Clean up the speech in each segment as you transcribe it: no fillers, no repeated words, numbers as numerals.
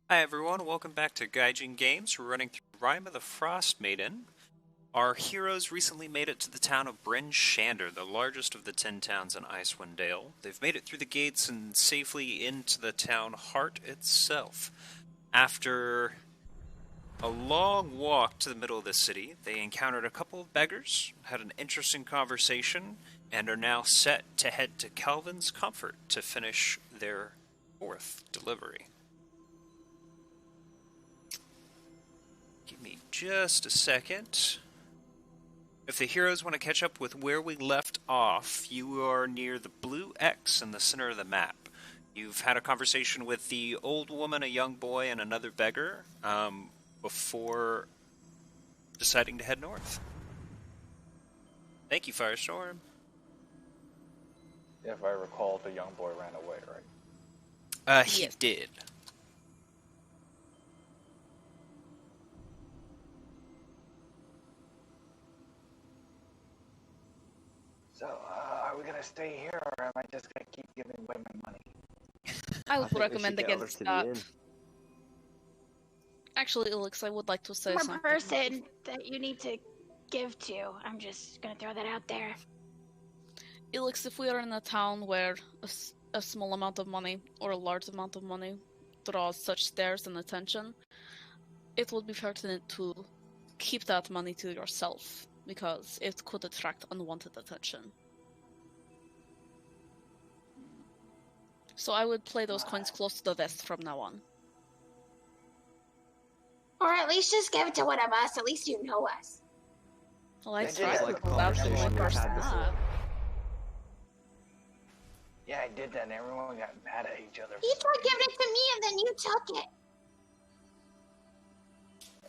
Hi everyone, welcome back to GuyjinGaymes. We're running through Rime of the Frostmaiden. Our heroes recently made it to the town of Bryn Shander, the largest of the 10 towns in Icewind Dale. They've made it through the gates and safely into the town heart itself. After a long walk to the middle of the city, they encountered a couple of beggars, had an interesting conversation, and are now set to head to Calvin's Comfort to finish their fourth delivery. Give me just a second. If the heroes want to catch up with where we left off, you are near the blue X in the center of the map. You've had a conversation with the old woman, a young boy, and another beggar before deciding to head north. Thank you, Firestorm. If I recall, the young boy ran away, right? He Yes. did. So, are we gonna stay here, or am I just gonna keep giving away my money? I I would think we recommend should get over against to that. the inn. Actually, Elix, I would like to say One something. person that you need to give to. I'm just gonna throw that out there. Elix, if we are in a town where a small amount of money or a large amount of money draws such stares and attention, it would be pertinent to keep that money to yourself, because it could attract unwanted attention. So I would play those coins close to the vest from now on. Or at least just give it to one of us. At least you know us. Well, I That tried is to like a hold out the conversation one we've person had before. that. Yeah, I did that, and everyone got mad at each other. You tried giving it to me, and then you took it.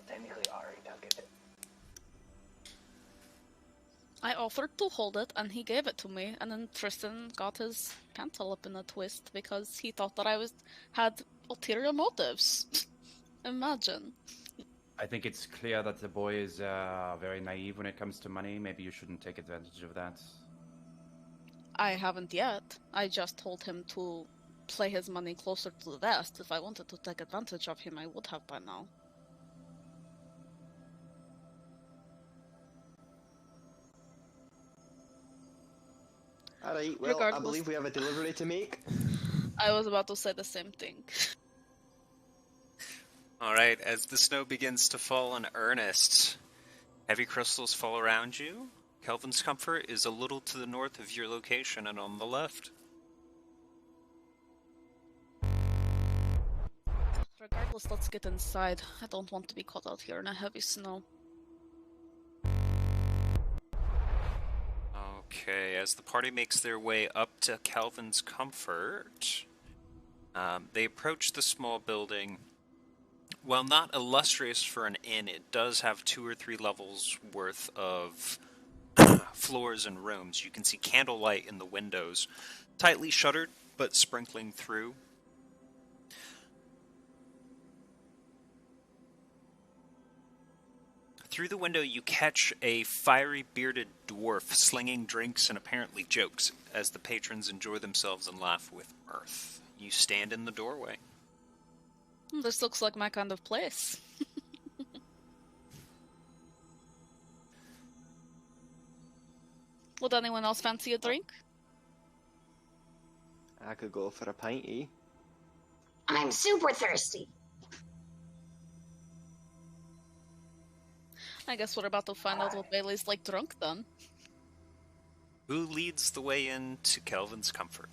Technically, Ari took it. I offered to hold it, and he gave it to me, and then Tristan got his pants all up in a twist because he thought that I had ulterior motives. Imagine. I think it's clear that the boy is very naive when it comes to money. Maybe you shouldn't take advantage of that. I haven't yet. I just told him to play his money closer to the vest. If I wanted to take advantage of him, I would have by now. Alright, well, I Regardless- believe we have a delivery to make. I was about to say the same thing. Alright, as the snow begins to fall in earnest, heavy crystals fall around you. Kelvin's Comfort is a little to the north of your location and on the left. Regardless, let's get inside. I don't want to be caught out here in a heavy snow. Okay, as the party makes their way up to Calvin's Comfort, they approach the small building. While not illustrious for an inn, it does have 2 or 3 levels worth of floors and rooms. You can see candlelight in the windows, tightly shuttered, but sprinkling through. Through the window, you catch a fiery bearded dwarf slinging drinks and apparently jokes as the patrons enjoy themselves and laugh with mirth. You stand in the doorway. This looks like my kind of place. Would anyone else fancy a drink? I could go for a pint, eh? I'm super thirsty. I guess we're about to find out what Bailey's like drunk then. Who leads the way into Kelvin's Comfort?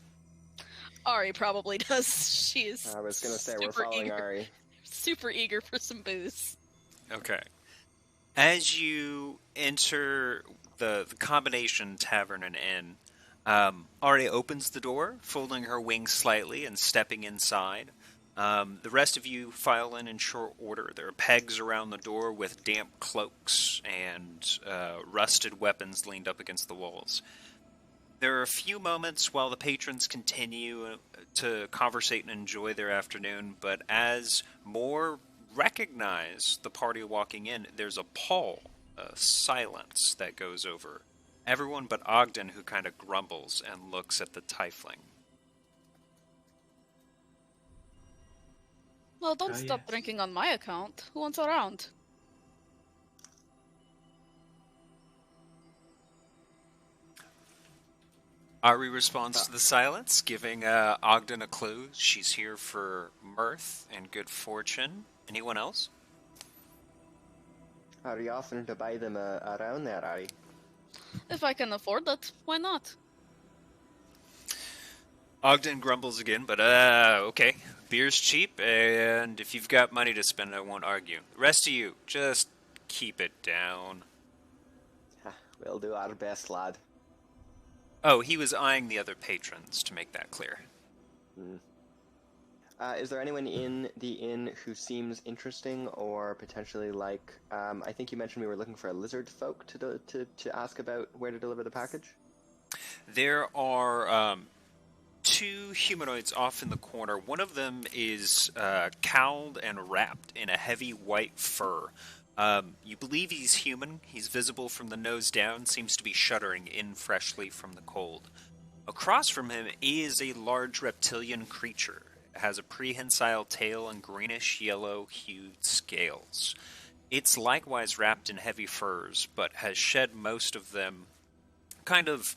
Ari probably does. She is. I was gonna say, we're super following eager, Ari. super eager for some booze. Okay. As you enter the combination tavern and inn, Ari opens the door, folding her wings slightly and stepping inside. The rest of you file in short order. There are pegs around the door with damp cloaks and rusted weapons leaned up against the walls. There are a few moments while the patrons continue to conversate and enjoy their afternoon, but as more recognize the party walking in, there's a pall, a silence that goes over everyone but Ogden, who kind of grumbles and looks at the tiefling. Well, don't stop yes. drinking on my account. Who wants a round? Ari responds to the silence, giving Ogden a clue. She's here for mirth and good fortune. Anyone else? Are you offering to buy them around there, Ari? If I can afford it, why not? Ogden grumbles again, but okay. Beer's cheap, and if you've got money to spend, I won't argue. The rest of you, just keep it down. We'll do our best, lad. Oh, he was eyeing the other patrons, to make that clear. Is there anyone in the inn who seems interesting or potentially like... I think you mentioned we were looking for a lizard folk to ask about where to deliver the package? There are two humanoids off in the corner. One of them is cowled and wrapped in a heavy white fur. You believe he's human. He's visible from the nose down, seems to be shuddering in freshly from the cold. Across from him is a large reptilian creature. It has a prehensile tail and greenish-yellow hued scales. It's likewise wrapped in heavy furs, but has shed most of them kind of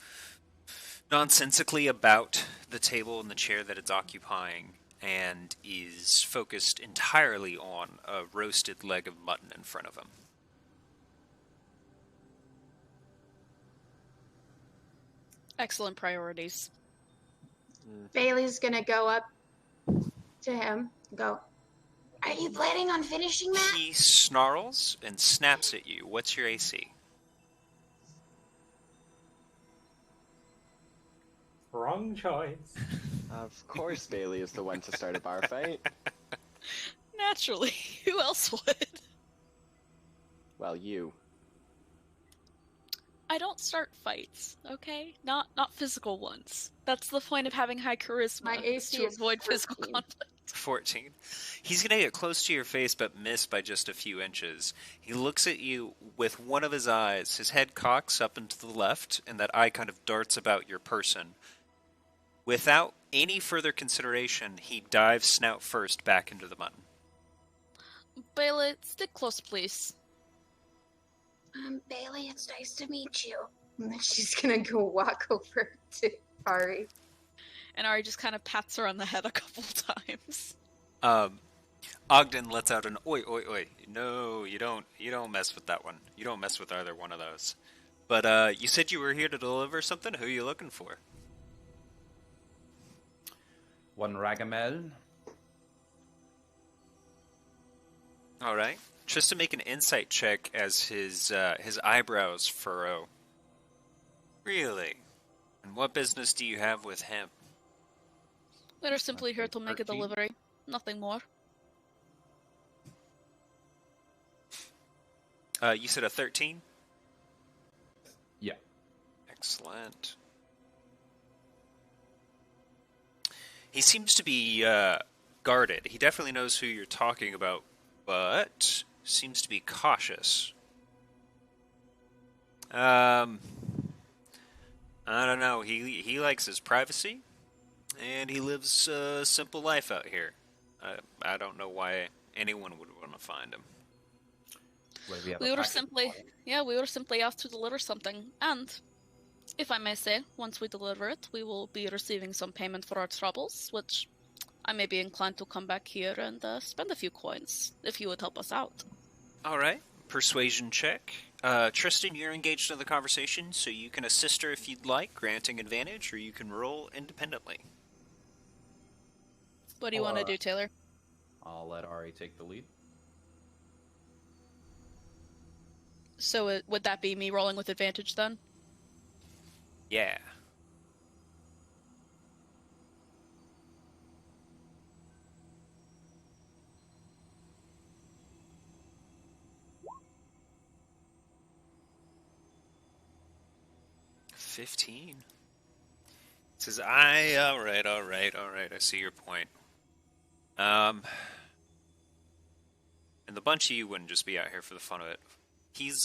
nonsensically about the table and the chair that it's occupying, and is focused entirely on a roasted leg of mutton in front of him. Excellent priorities. Bailey's gonna go up to him and go, "Are you planning on finishing that?" He snarls and snaps at you. What's your AC? Wrong choice. Of course Bailey is the one to start a bar fight. Naturally, who else would? Well, you. I don't start fights, okay? Not physical ones. That's the point of having high charisma. My is AC to is avoid physical 14. conflict. 14. He's going to get close to your face, but miss by just a few inches. He looks at you with one of his eyes. His head cocks up and to the left, and that eye kind of darts about your person. Without any further consideration, he dives snout first back into the mutton. Bailey, stick close, please. Bailey, it's nice to meet you. And then she's gonna go walk over to Ari. And Ari just kind of pats her on the head a couple times. Ogden lets out an oi, oi, oi. No, you don't mess with that one. You don't mess with either one of those. But, you said you were here to deliver something? Who are you looking for? One ragamel. Alright. Tristan, make an insight check as his eyebrows furrow. Really? And what business do you have with him? We're simply here to make a 13. delivery. Nothing more. You said a 13? Yeah. Excellent. He seems to be guarded. He definitely knows who you're talking about, but seems to be cautious. I don't know. He likes his privacy, and he lives a simple life out here. I don't know why anyone would want to find him. Well, we have We a were package simply, for him. yeah, we were simply asked to deliver something. And, if I may say, once we deliver it, we will be receiving some payment for our troubles, which I may be inclined to come back here and spend a few coins, if you would help us out. Alright. Persuasion check. Tristan, you're engaged in the conversation, so you can assist her if you'd like, granting advantage, or you can roll independently. What do you want to do, Taylor? I'll let Ari take the lead. So would that be me rolling with advantage then? Yeah. $15. Says, alright, I see your point. And the bunch of you wouldn't just be out here for the fun of it. He's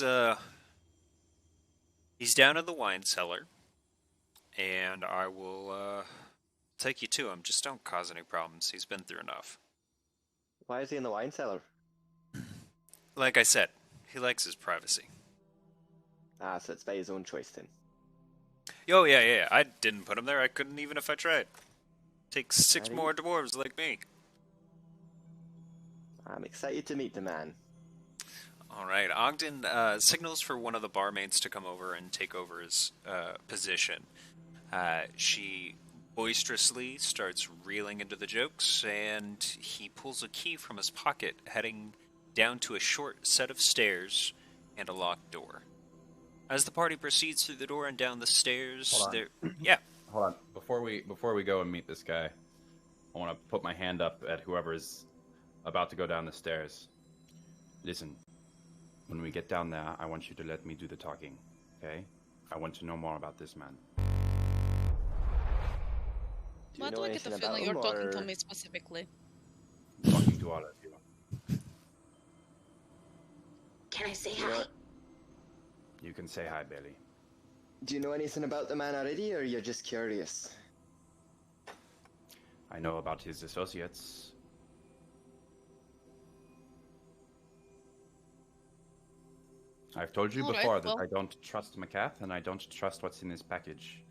down in the wine cellar, and I will, take you to him. Just don't cause any problems. He's been through enough. Why is he in the wine cellar? Like I said, he likes his privacy. Ah, so it's by his own choice then. Oh, yeah. I didn't put him there. I couldn't even if I tried. Takes 6 Alrighty. more dwarves like me. I'm excited to meet the man. All right. Ogden signals for one of the barmaids to come over and take over his position. She boisterously starts reeling into the jokes, and he pulls a key from his pocket, heading down to a short set of stairs and a locked door. As the party proceeds through the door and down the stairs, Hold on. there... Yeah. Hold on. Before we go and meet this guy, I want to put my hand up at whoever is about to go down the stairs. Listen, when we get down there, I want you to let me do the talking, okay? I want to know more about this man. Do Why you do know I get the anything about feeling you're him, talking to or- me specifically? I'm talking to all of you. Can I say You know hi? what? You can say hi, Bailey. Do you know anything about the man already, or you're just curious? I know about his associates. I've told you All right, before that well. I don't trust McCath, and I don't trust what's in his package.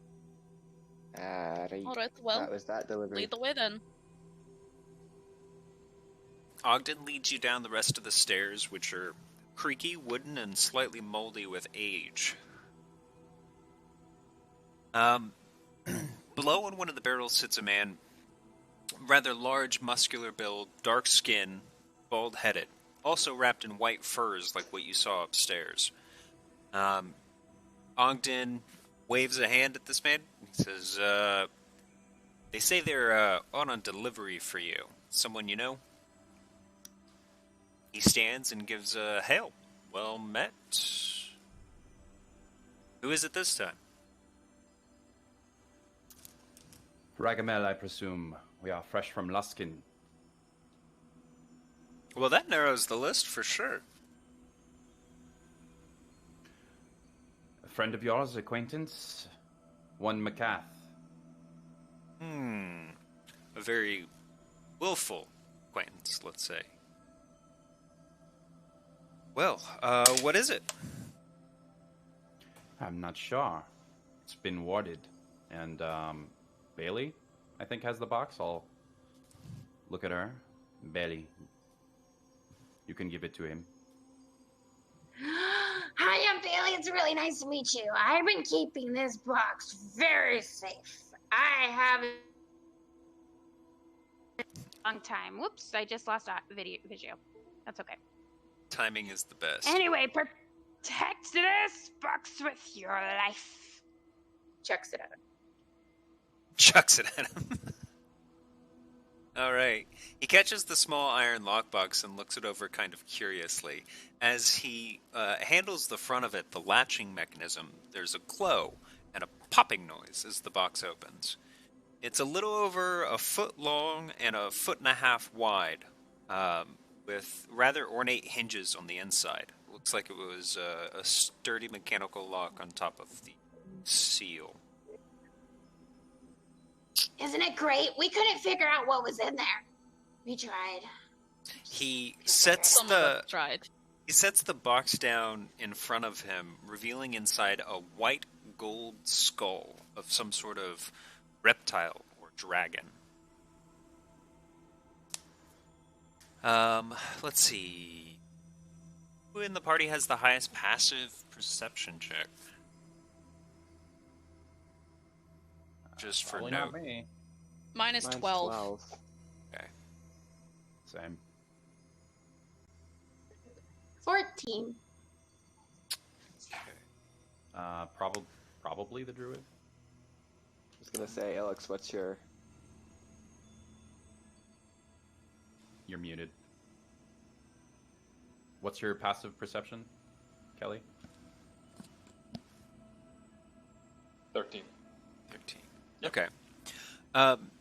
Right. Alright, well, That was that delivery. lead the way then. Ogden leads you down the rest of the stairs, which are creaky, wooden, and slightly moldy with age. Below in one of the barrels sits a man, rather large, muscular build, dark skin, bald-headed, also wrapped in white furs like what you saw upstairs. Ogden waves a hand at this man. He says, they say they're on a delivery for you. Someone you know? He stands and gives a hail. Well met. Who is it this time? Ragamel, I presume. We are fresh from Luskin. Well, that narrows the list for sure. A friend of yours, acquaintance? One McCath. A very willful acquaintance, let's say. Well, what is it? I'm not sure. It's been warded. And, Bailey, I think, has the box. I'll look at her. Bailey, you can give it to him. Hi, I'm Bailey. It's really nice to meet you. I've been keeping this box very safe. I have a long time. Whoops, I just lost a video. That's okay. Timing is the best. Anyway, protect this box with your life. Chucks it at him. Chucks it at him. All right. He catches the small iron lockbox and looks it over kind of curiously. As he handles the front of it, the latching mechanism, there's a glow and a popping noise as the box opens. It's a little over a foot long and a foot and a half wide, with rather ornate hinges on the inside. Looks like it was a sturdy mechanical lock on top of the seal. Isn't it great? We couldn't figure out what was in there. We tried. He sets Some of the us tried. He sets the box down in front of him, revealing inside a white gold skull of some sort of reptile or dragon. Let's see. Who in the party has the highest passive perception check? Just for Probably note. not me. Minus Mine's 12. Okay. Same. 14. Probably the druid. I was gonna say, Alex, what's your... You're muted. What's your passive perception, Kelly? 13. 13. Okay.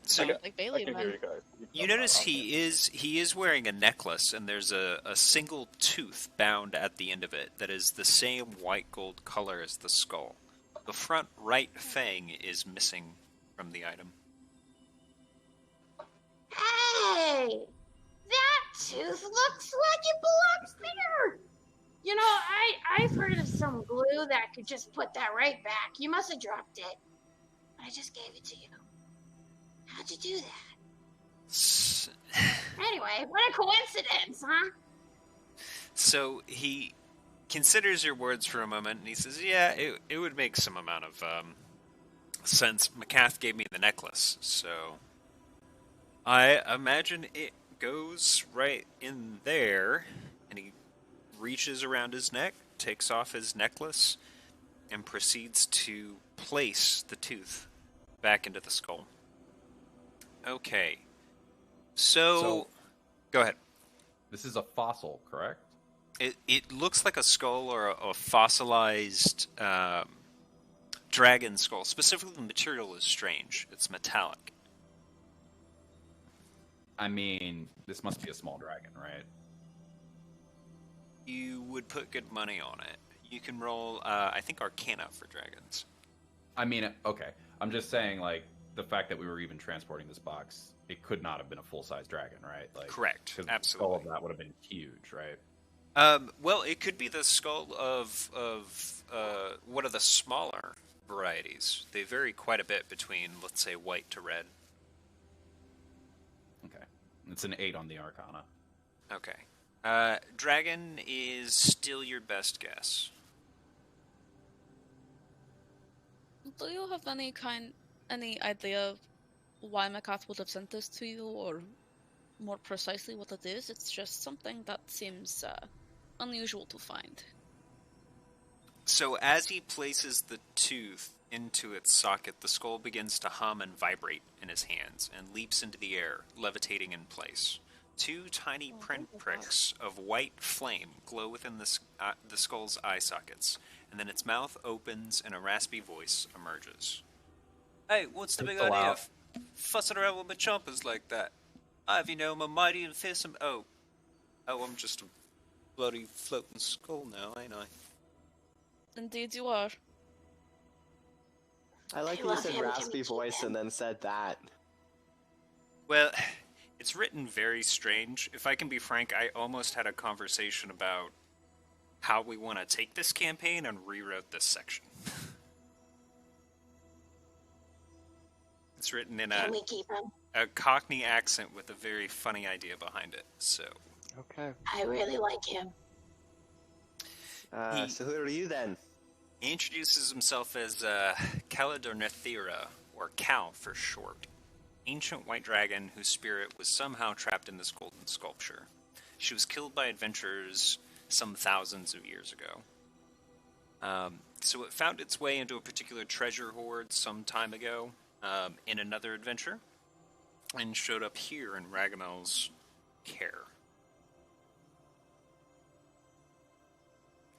So Like Bailey, I can then. hear you guys. you notice he is wearing a necklace, and there's a single tooth bound at the end of it that is the same white gold color as the skull. The front right fang is missing from the item. Hey! That tooth looks like it belongs there. You know, I've heard of some glue that could just put that right back. You must have dropped it. I just gave it to you. How'd you do that? Anyway, what a coincidence, huh? So he considers your words for a moment, and he says, yeah, it would make some amount of sense. McCath gave me the necklace, so I imagine it goes right in there. And he reaches around his neck, takes off his necklace, and proceeds to place the tooth back into the skull. Okay. So go ahead. This is a fossil, correct? It looks like a skull or a fossilized dragon skull. Specifically, the material is strange. It's metallic. I mean, this must be a small dragon, right? You would put good money on it. You can roll, I think, Arcana for dragons. I mean, okay. I'm just saying, like, the fact that we were even transporting this box, it could not have been a full-size dragon, right? Like, correct. Absolutely. All of that would have been huge, right? Well, it could be the skull of one of the smaller varieties. They vary quite a bit between, let's say, white to red. Okay. It's an 8 on the Arcana. Okay. Dragon is still your best guess. Do you have any idea why McCath would have sent this to you, or more precisely what it is? It's just something that seems unusual to find. So as he places the tooth into its socket, the skull begins to hum and vibrate in his hands and leaps into the air, levitating in place. 2 tiny pinpricks of white flame glow within the skull's eye sockets, and then its mouth opens and a raspy voice emerges. Hey, what's the big idea of fussing around with my chompers like that? I've, my mighty and fearsome... Oh, I'm just a bloody floating skull now, ain't I? Indeed you are. I like that you said raspy voice and then said that. Well, it's written very strange. If I can be frank, I almost had a conversation about how we want to take this campaign and rewrote this section. It's written in a Cockney accent with a very funny idea behind it, so... Okay. I really like him. So who are you then? He introduces himself as Caledornethera, or Cal for short. Ancient white dragon whose spirit was somehow trapped in this golden sculpture. She was killed by adventurers some thousands of years ago. So it found its way into a particular treasure hoard some time ago in another adventure, and showed up here in Ragamel's care.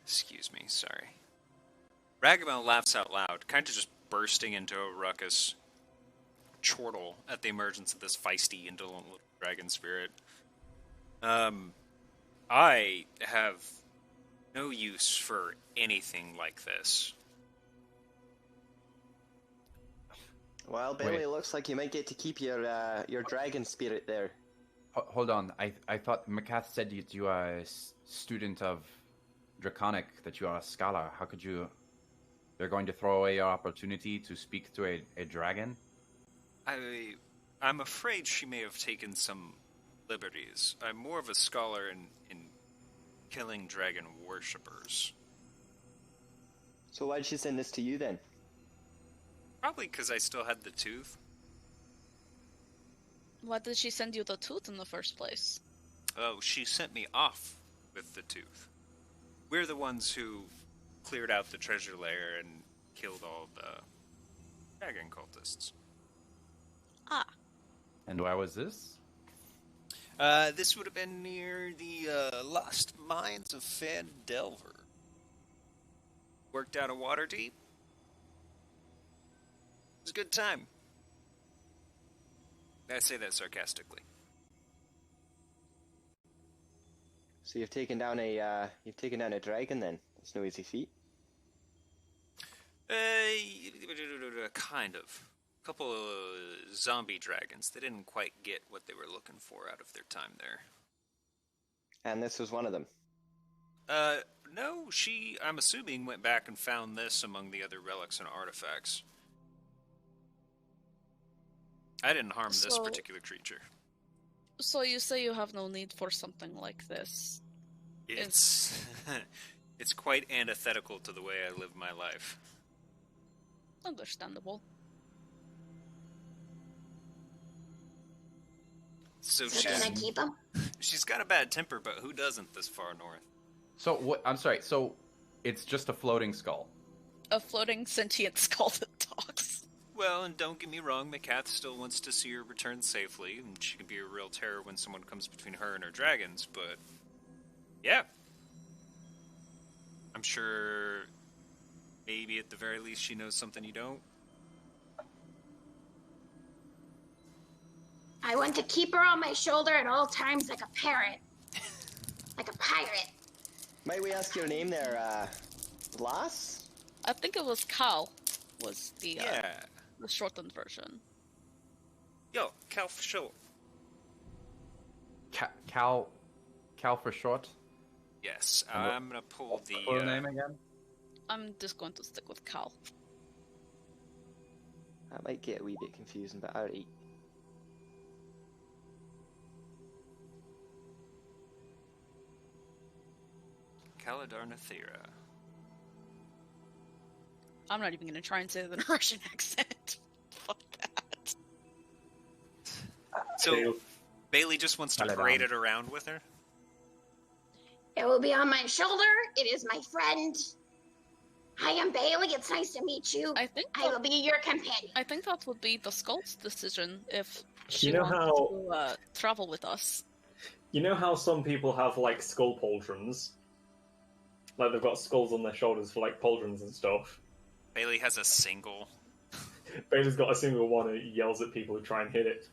Excuse me, sorry. Ragamel laughs out loud, kind of just bursting into a ruckus chortle at the emergence of this feisty, indolent little dragon spirit. I have no use for anything like this. Well, Bailey, it looks like you might get to keep your dragon spirit there. Hold on, I thought McCath said you are a student of Draconic, that you are a scholar. How could you... They're going to throw away your opportunity to speak to a dragon? I'm afraid she may have taken some liberties. I'm more of a scholar in killing dragon worshippers. So why'd she send this to you then? Probably because I still had the tooth. Why did she send you the tooth in the first place? Oh, she sent me off with the tooth. We're the ones who cleared out the treasure lair and killed all the dragon cultists. Ah. And why was this? This would have been near the lost mines of Fandelver. Worked out a water deep. It was a good time. I say that sarcastically. So you've taken down a dragon then? That's no easy feat. Kind of. A couple of zombie dragons. They didn't quite get what they were looking for out of their time there. And this was one of them. No, I'm assuming, went back and found this among the other relics and artifacts. I didn't harm this So- particular creature. So you say you have no need for something like this. It's it's quite antithetical to the way I live my life. Understandable. So So can I keep him? she's got a bad temper, but who doesn't this far north? So what? I'm sorry. So it's just a floating skull. A floating sentient skull that talks. Well, and don't get me wrong, McCath still wants to see her return safely, and she can be a real terror when someone comes between her and her dragons, but yeah. I'm sure maybe at the very least she knows something you don't. I want to keep her on my shoulder at all times like a parrot. Like a pirate. Might we ask your name there, Lass? I think it was Cal, was the Yeah. the shortened version. Yo, Cal for sure. Cal for short. Yes, And what- I'm gonna pull the Full name again? I'm just going to stick with Cal. That might get a wee bit confusing, but alright. Caladarnathera. I'm not even going to try and say it in a Russian accent. Fuck that. So Bailey just wants to Caladan. parade it around with her? It will be on my shoulder. It is my friend. Hi, I'm Bailey. It's nice to meet you. I think I will be your companion. I think that would be the Skull's decision if she You know wants to travel with us. You know how some people have like skull pauldrons? Like they've got skulls on their shoulders for like pauldrons and stuff. Bailey has a single. Bailey's got a single one and yells at people who try and hit it.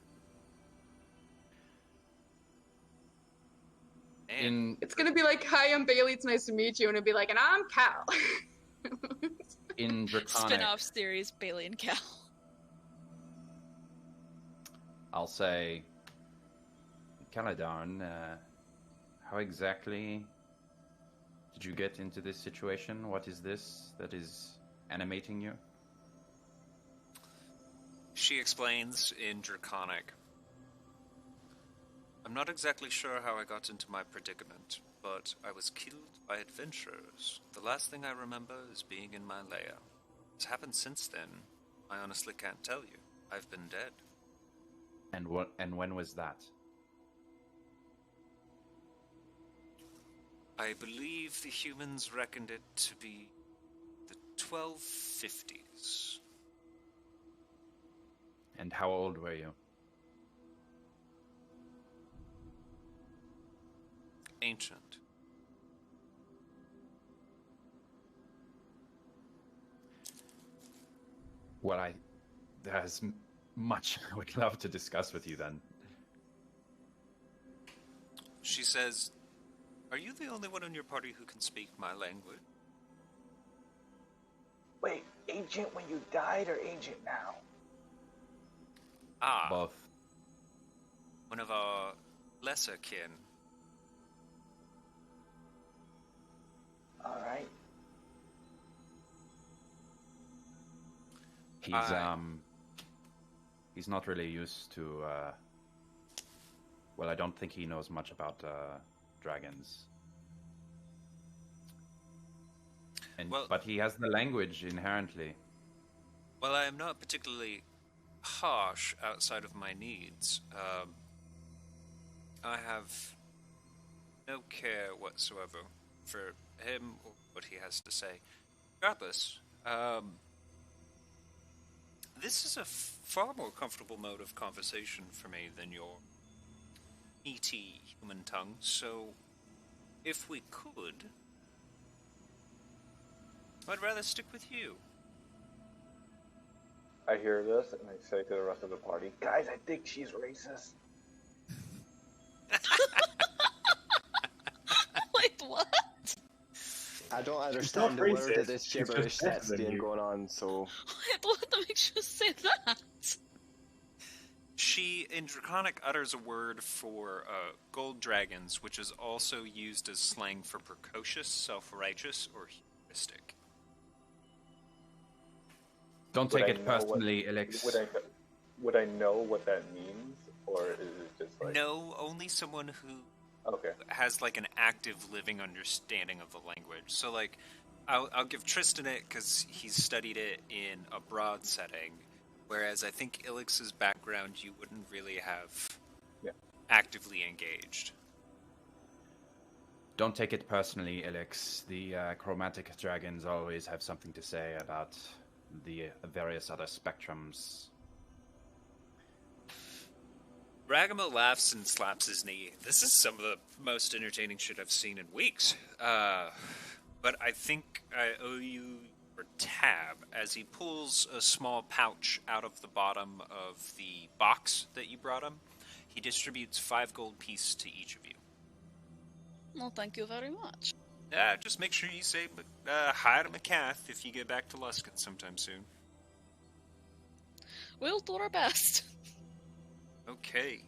Man. In It's gonna be like, "Hi, I'm Bailey. It's nice to meet you," and it'd be like, "And I'm Cal." in Draconic, Spin-off series, Bailey and Cal. I'll say, Caladan, how exactly did you get into this situation? What is this that is animating you? She explains in Draconic. I'm not exactly sure how I got into my predicament, but I was killed by adventurers. The last thing I remember is being in my lair. What's happened since then, I honestly can't tell you. I've been dead. And what? And when was that? I believe the humans reckoned it to be the 1250s. And how old were you? Ancient. Well, there's much I would love to discuss with you then. She says, "Are you the only one in your party who can speak my language?" Wait, ancient when you died or ancient now? Ah, Both. one of our lesser kin. Alright. He's not really used to, well, I don't think he knows much about, dragons. But he has the language inherently. Well, I am not particularly harsh outside of my needs. I have no care whatsoever for him or what he has to say. Regardless, this is a far more comfortable mode of conversation for me than your meaty human tongue, so if we could, I'd rather stick with you. I hear this and I say to the rest of the party, Guys, I think she's racist. Wait, what? I don't understand the word racist, of this she's just gibberish better that's than being you. going on, so... Wait, what makes you say that? She, in Draconic, utters a word for gold dragons, which is also used as slang for precocious, self-righteous, or heuristic. Don't Would take I it know what- personally, Elix. Would I know what that means, or is it just like No, only someone who okay? has like an active living understanding of the language. So like, I'll give Tristan it because he's studied it in a broad setting, whereas I think Ilix's background you wouldn't really have actively engaged. Don't take it personally, Elix. The chromatic dragons always have something to say about the various other spectrums. Ragamo laughs and slaps his knee. This is some of the most entertaining shit I've seen in weeks. But I think I owe you your tab as he pulls a small pouch out of the bottom of the box that you brought him. He distributes 5 gold pieces to each of you. Well, thank you very much. Just make sure you say hi to McCath if you get back to Luskin sometime soon. We'll do our best. Okay.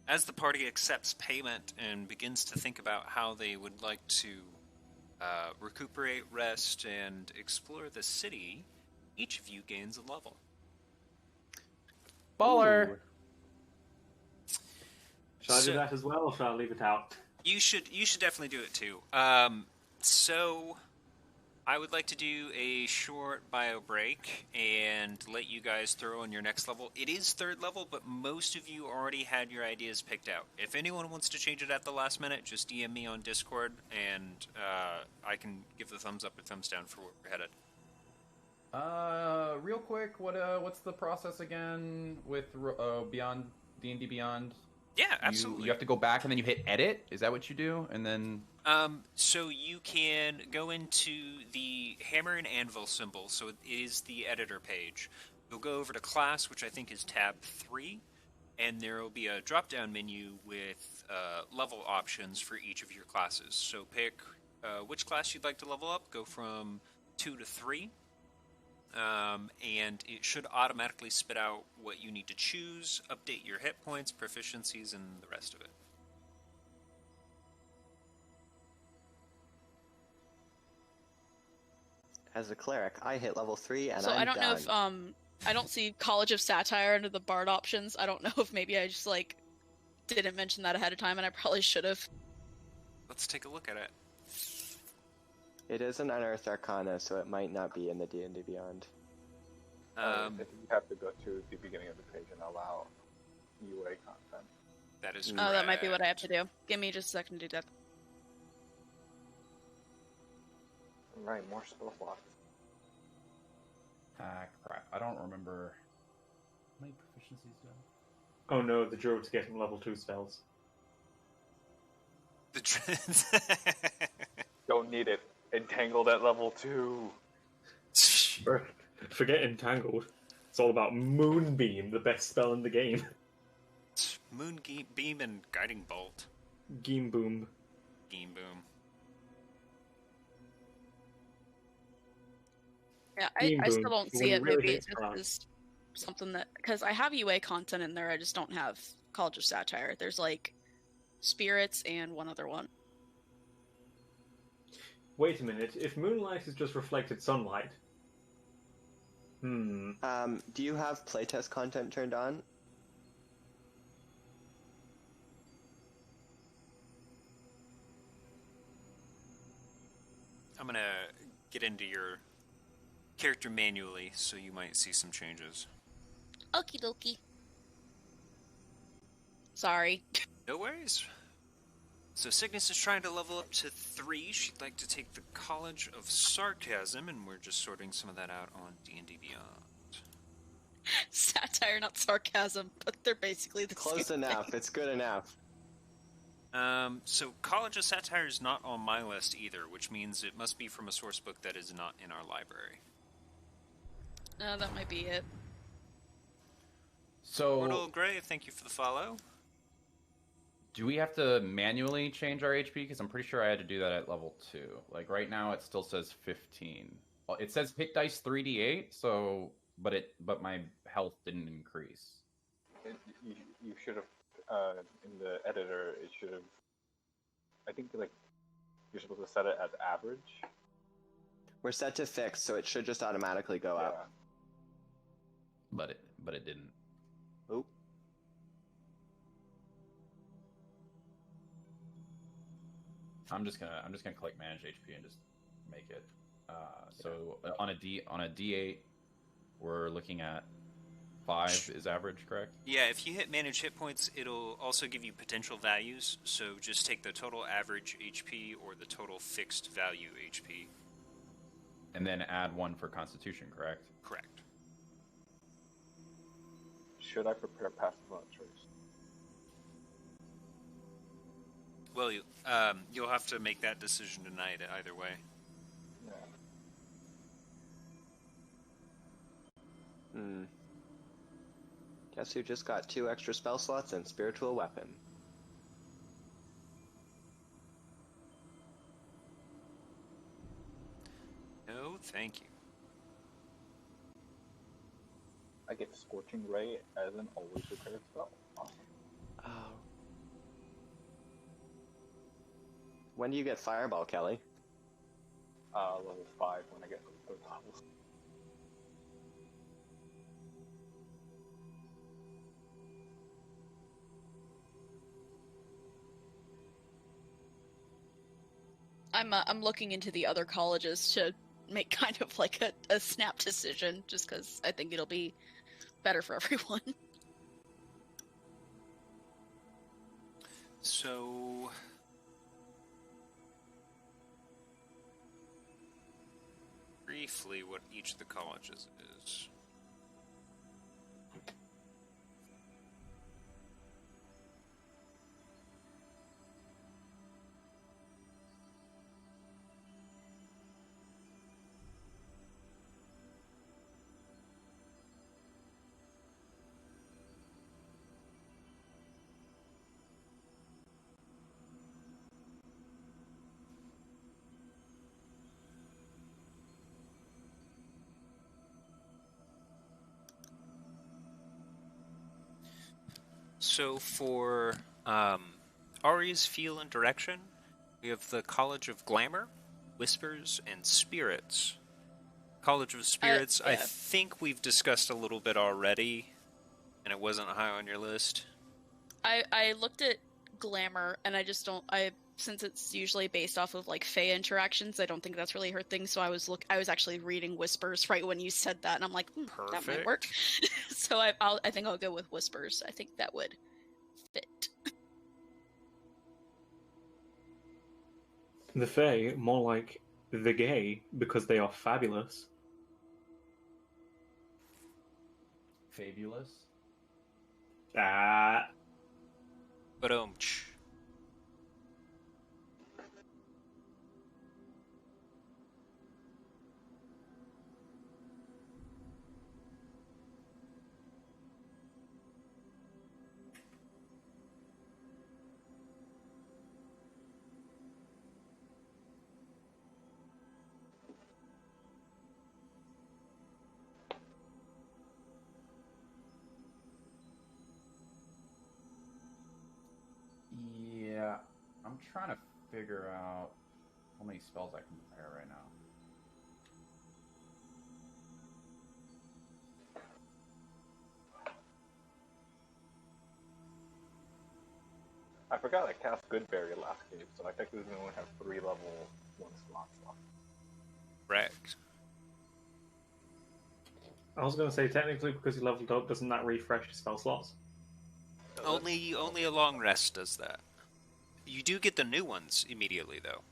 As the party accepts payment and begins to think about how they would like to recuperate, rest, and explore the city, each of you gains a level. Baller! Shall I do that as well, or shall I leave it out? You should definitely do it too. So I would like to do a short bio break and let you guys throw on your next level. It is 3rd level, but most of you already had your ideas picked out. If anyone wants to change it at the last minute, just DM me on Discord, and I can give the thumbs up or thumbs down for where we're headed. Real quick, what's the process again with Beyond D&D Beyond? Yeah, absolutely. You have to go back and then you hit edit. Is that what you do? And then so you can go into the hammer and anvil symbol. So it is the editor page. You'll go over to class, which I think is tab 3, and there will be a drop-down menu with level options for each of your classes. So pick which class you'd like to level up. Go from 2 to 3. And it should automatically spit out what you need to choose, update your hit points, proficiencies, and the rest of it. As a cleric, I hit level 3 and So I'm I don't know if done. I don't see College of Satire under the Bard options. I don't know if maybe I just like didn't mention that ahead of time, and I probably should have. Let's take a look at it. It is an unearthed arcana, so it might not be in the D&D Beyond. I think you have to go to the beginning of the page and allow UA content. That is Oh, that might be what I have to do. Give me just a second to do that. Right, more spell slots. Ah, crap. I don't remember. How many proficiencies do I have? Oh no, the druid's getting level 2 spells. Don't need it. Entangled at level 2. Forget Entangled. It's all about Moonbeam, the best spell in the game. Moonbeam and Guiding Bolt. Geem Boom. Geem Boom. Yeah, Beam I boom. still don't When see you it. really Maybe hit this crunch. is something that because I have UA content in there, I just don't have College of Satire. There's like spirits and one other one. Wait a minute, if moonlight is just reflected sunlight... Do you have playtest content turned on? I'm gonna get into your character manually, so you might see some changes. Okie dokie. Sorry. No worries. So Cygnus is trying to level up to 3. She'd like to take the College of Sarcasm, and we're just sorting some of that out on D&D Beyond. Satire, not sarcasm, but they're basically the Close same enough. thing. It's good enough. So College of Satire is not on my list either, which means it must be from a source book that is not in our library. That might be it. So, Portal Gray, thank you for the follow. do we have to manually change our HP? Because I'm pretty sure I had to do that at level 2. Like, right now it still says 15. Well, it says hit dice 3d8, so but my health didn't increase. You should have in the editor. It should have. I think like you're supposed to set it as average. We're set to fixed, so it should just automatically go up. But it didn't. Oh. I'm just gonna click manage HP and just make it. So on a D8, we're looking at 5 is average, correct? Yeah, if you hit manage hit points, it'll also give you potential values. So just take the total average HP or the total fixed value HP. And then add 1 for Constitution, correct? Correct. Should I prepare passive on choice? Well, you'll have to make that decision tonight either way. Yeah. Guess who just got 2 extra spell slots and spiritual weapon? No, thank you. I get Scorching Ray as an always prepared spell. Awesome. Oh. When do you get Fireball, Kelly? Level 5 when I get those levels. I'm looking into the other colleges to make kind of like a snap decision, just because I think it'll be better for everyone. So, briefly, what each of the colleges is. So for Ari's Feel and Direction, we have the College of Glamour, Whispers, and Spirits. College of Spirits, yeah. I think we've discussed a little bit already, and it wasn't high on your list. I looked at Glamour, and I just don't. Since it's usually based off of like Fae interactions, I don't think that's really her thing. So I was actually reading Whispers right when you said that, and I'm like, that might work. So I think I'll go with Whispers. I think that would fit. The Fae, more like the gay, because they are fabulous. Fabulous. Ah. But Yeah, I'm trying to figure out how many spells I can prepare right now. I forgot I cast Goodberry last game, so I technically only have 3 level 1 slots left. correct. I was going to say, technically, because you leveled up, doesn't that refresh your spell slots? Only a long rest does that. You do get the new ones immediately, though.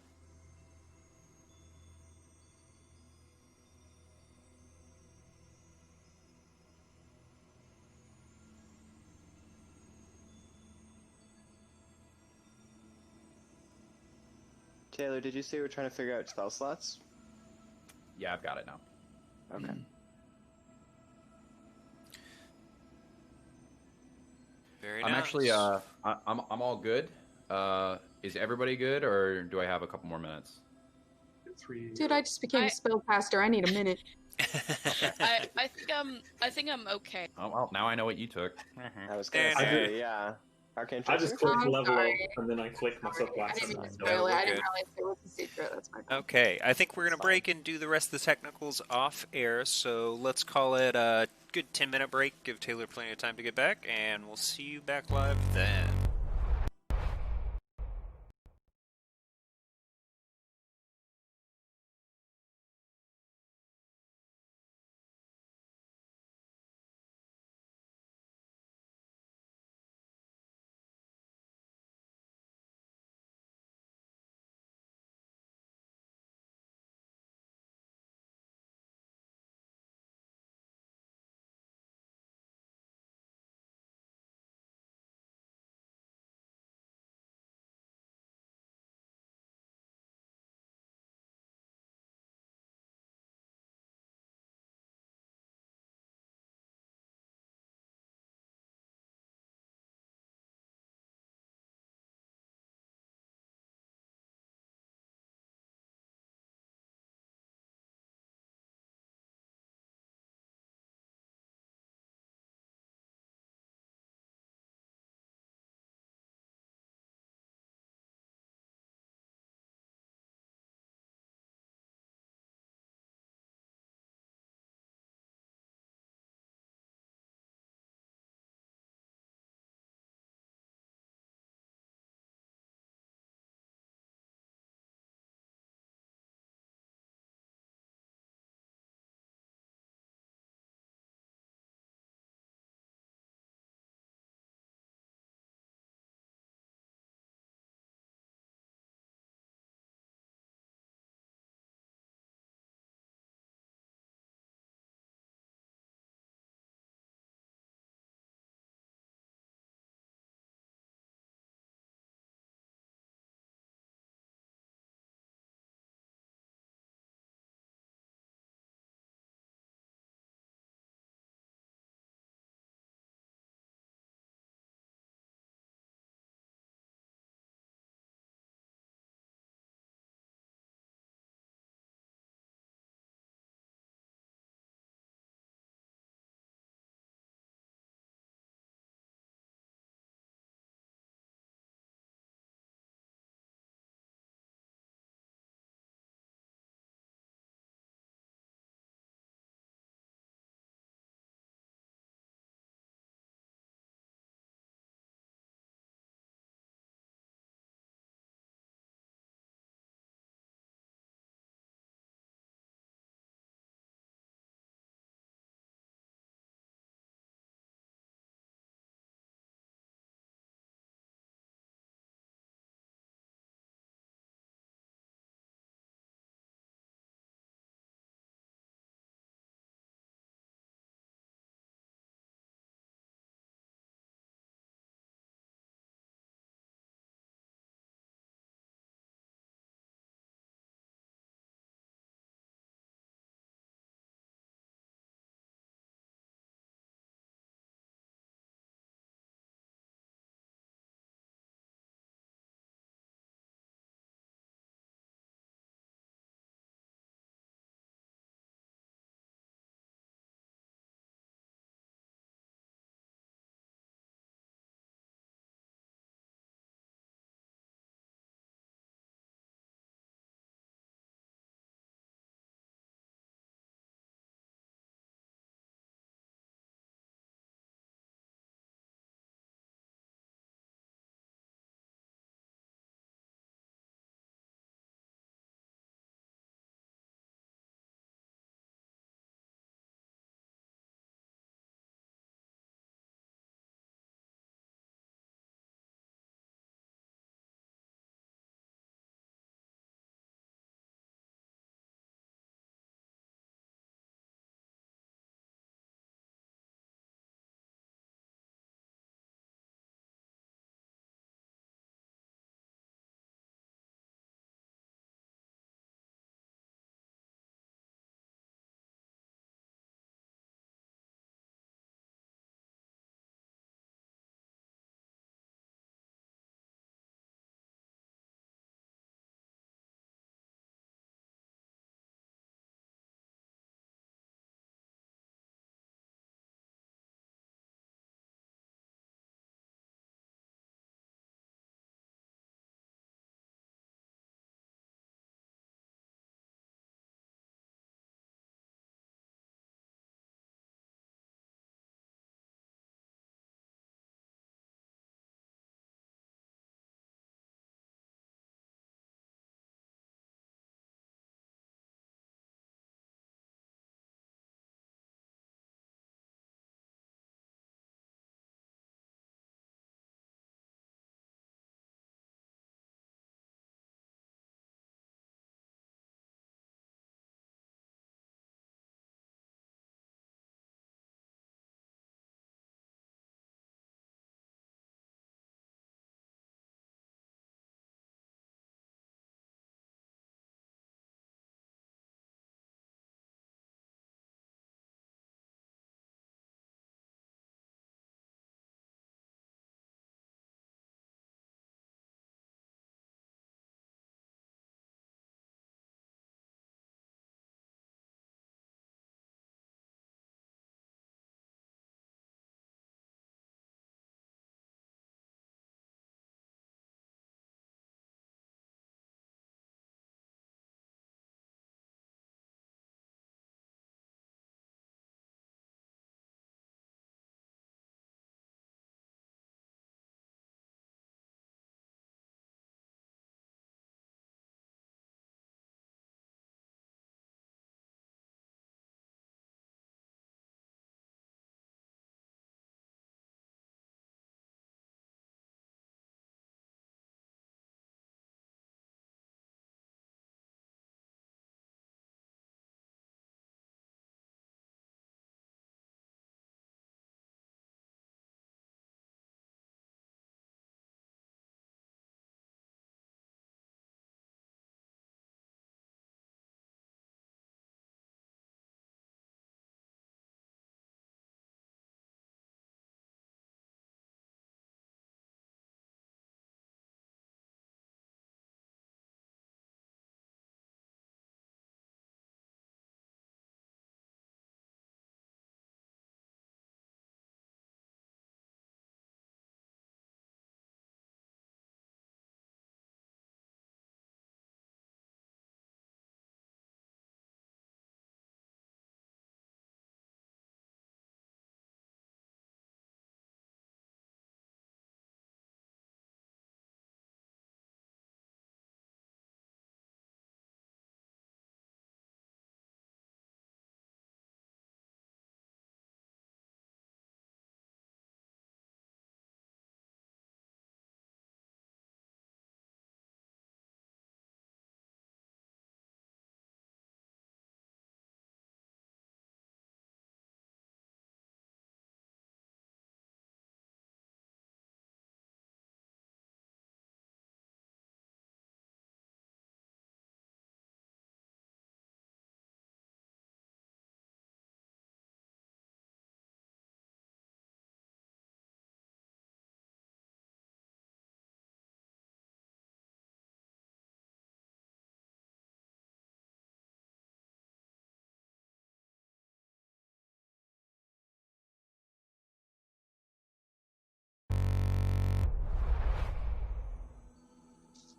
Taylor, did you say we're trying to figure out spell slots? Yeah, I've got it now. Okay. Very I'm nice. actually I'm all good. Is everybody good, or do I have a couple more minutes? Dude, I just became a spellcaster. I need a minute. Okay. I think I'm okay. Oh well, now I know what you took. I was gonna I say, did- yeah. Arcane I just Tracer? clicked I'm level sorry. up, and then I clicked my Sorry, I subclass. didn't mean to and spoil we're it. I didn't good. realize it was a secret. That's my bad. Okay, I think we're It's gonna fine. break and do the rest of the technicals off air. So let's call it a good 10-minute break. Give Taylor plenty of time to get back, and we'll see you back live then.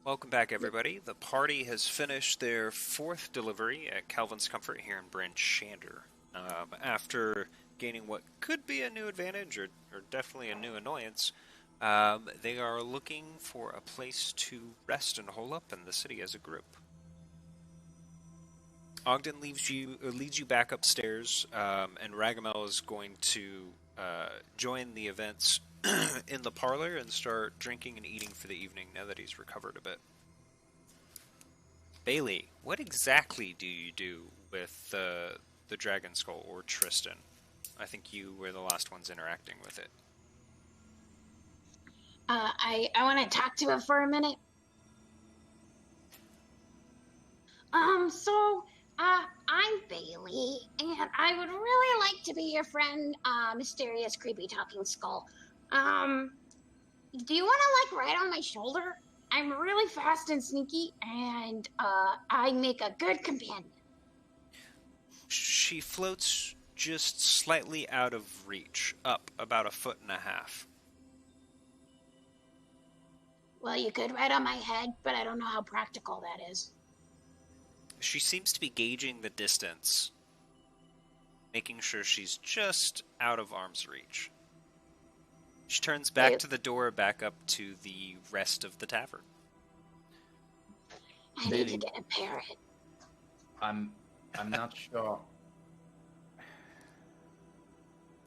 Welcome back, everybody. The party has finished their 4th delivery at Calvin's Comfort here in Bryn Shander. After gaining what could be a new advantage, or definitely a new annoyance, they are looking for a place to rest and hole up in the city as a group. Ogden leads you back upstairs, and Ragamel is going to join the events in the parlor and start drinking and eating for the evening now that he's recovered a bit. Bailey, what exactly do you do with the Dragon Skull or Tristan? I think you were the last ones interacting with it. I want to talk to him for a minute. I'm Bailey, and I would really like to be your friend, mysterious, creepy talking skull. Do you want to, ride on my shoulder? I'm really fast and sneaky, and, I make a good companion. She floats just slightly out of reach, up about 1.5 feet. Well, you could ride on my head, but I don't know how practical that is. She seems to be gauging the distance, making sure she's just out of arm's reach. She turns back to the door, back up to the rest of the tavern. I need to get a parrot. I'm not sure.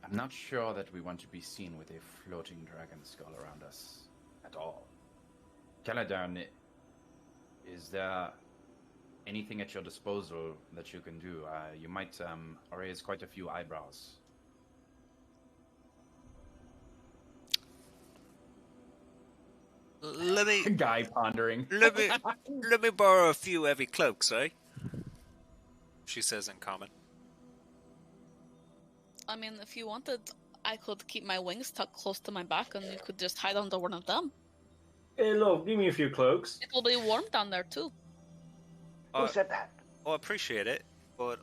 I'm not sure that we want to be seen with a floating dragon skull around us at all. Caladon, is there anything at your disposal that you can do? You might raise quite a few eyebrows. Let me Guy pondering. let me borrow a few heavy cloaks, eh? She says in common. I mean, if you wanted, I could keep my wings tucked close to my back and you could just hide under one of them. Hey, look, give me a few cloaks. It will be warm down there, too. Who said that? I appreciate it, but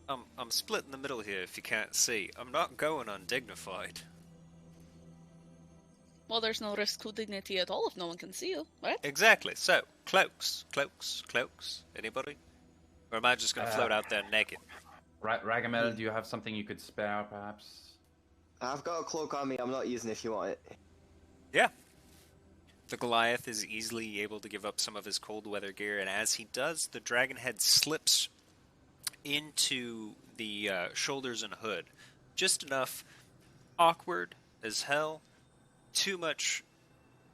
I'm split in the middle here. If you can't see, I'm not going undignified. Well, there's no risk to dignity at all if no one can see you, right? Exactly. So, cloaks. Anybody? Or am I just going to float out there naked? Ragamel, do you have something you could spare, perhaps? I've got a cloak on me. I'm not using it if you want it. Yeah. The Goliath is easily able to give up some of his cold weather gear, and as he does, the dragon head slips into the shoulders and hood. Just enough. Awkward as hell. Too much,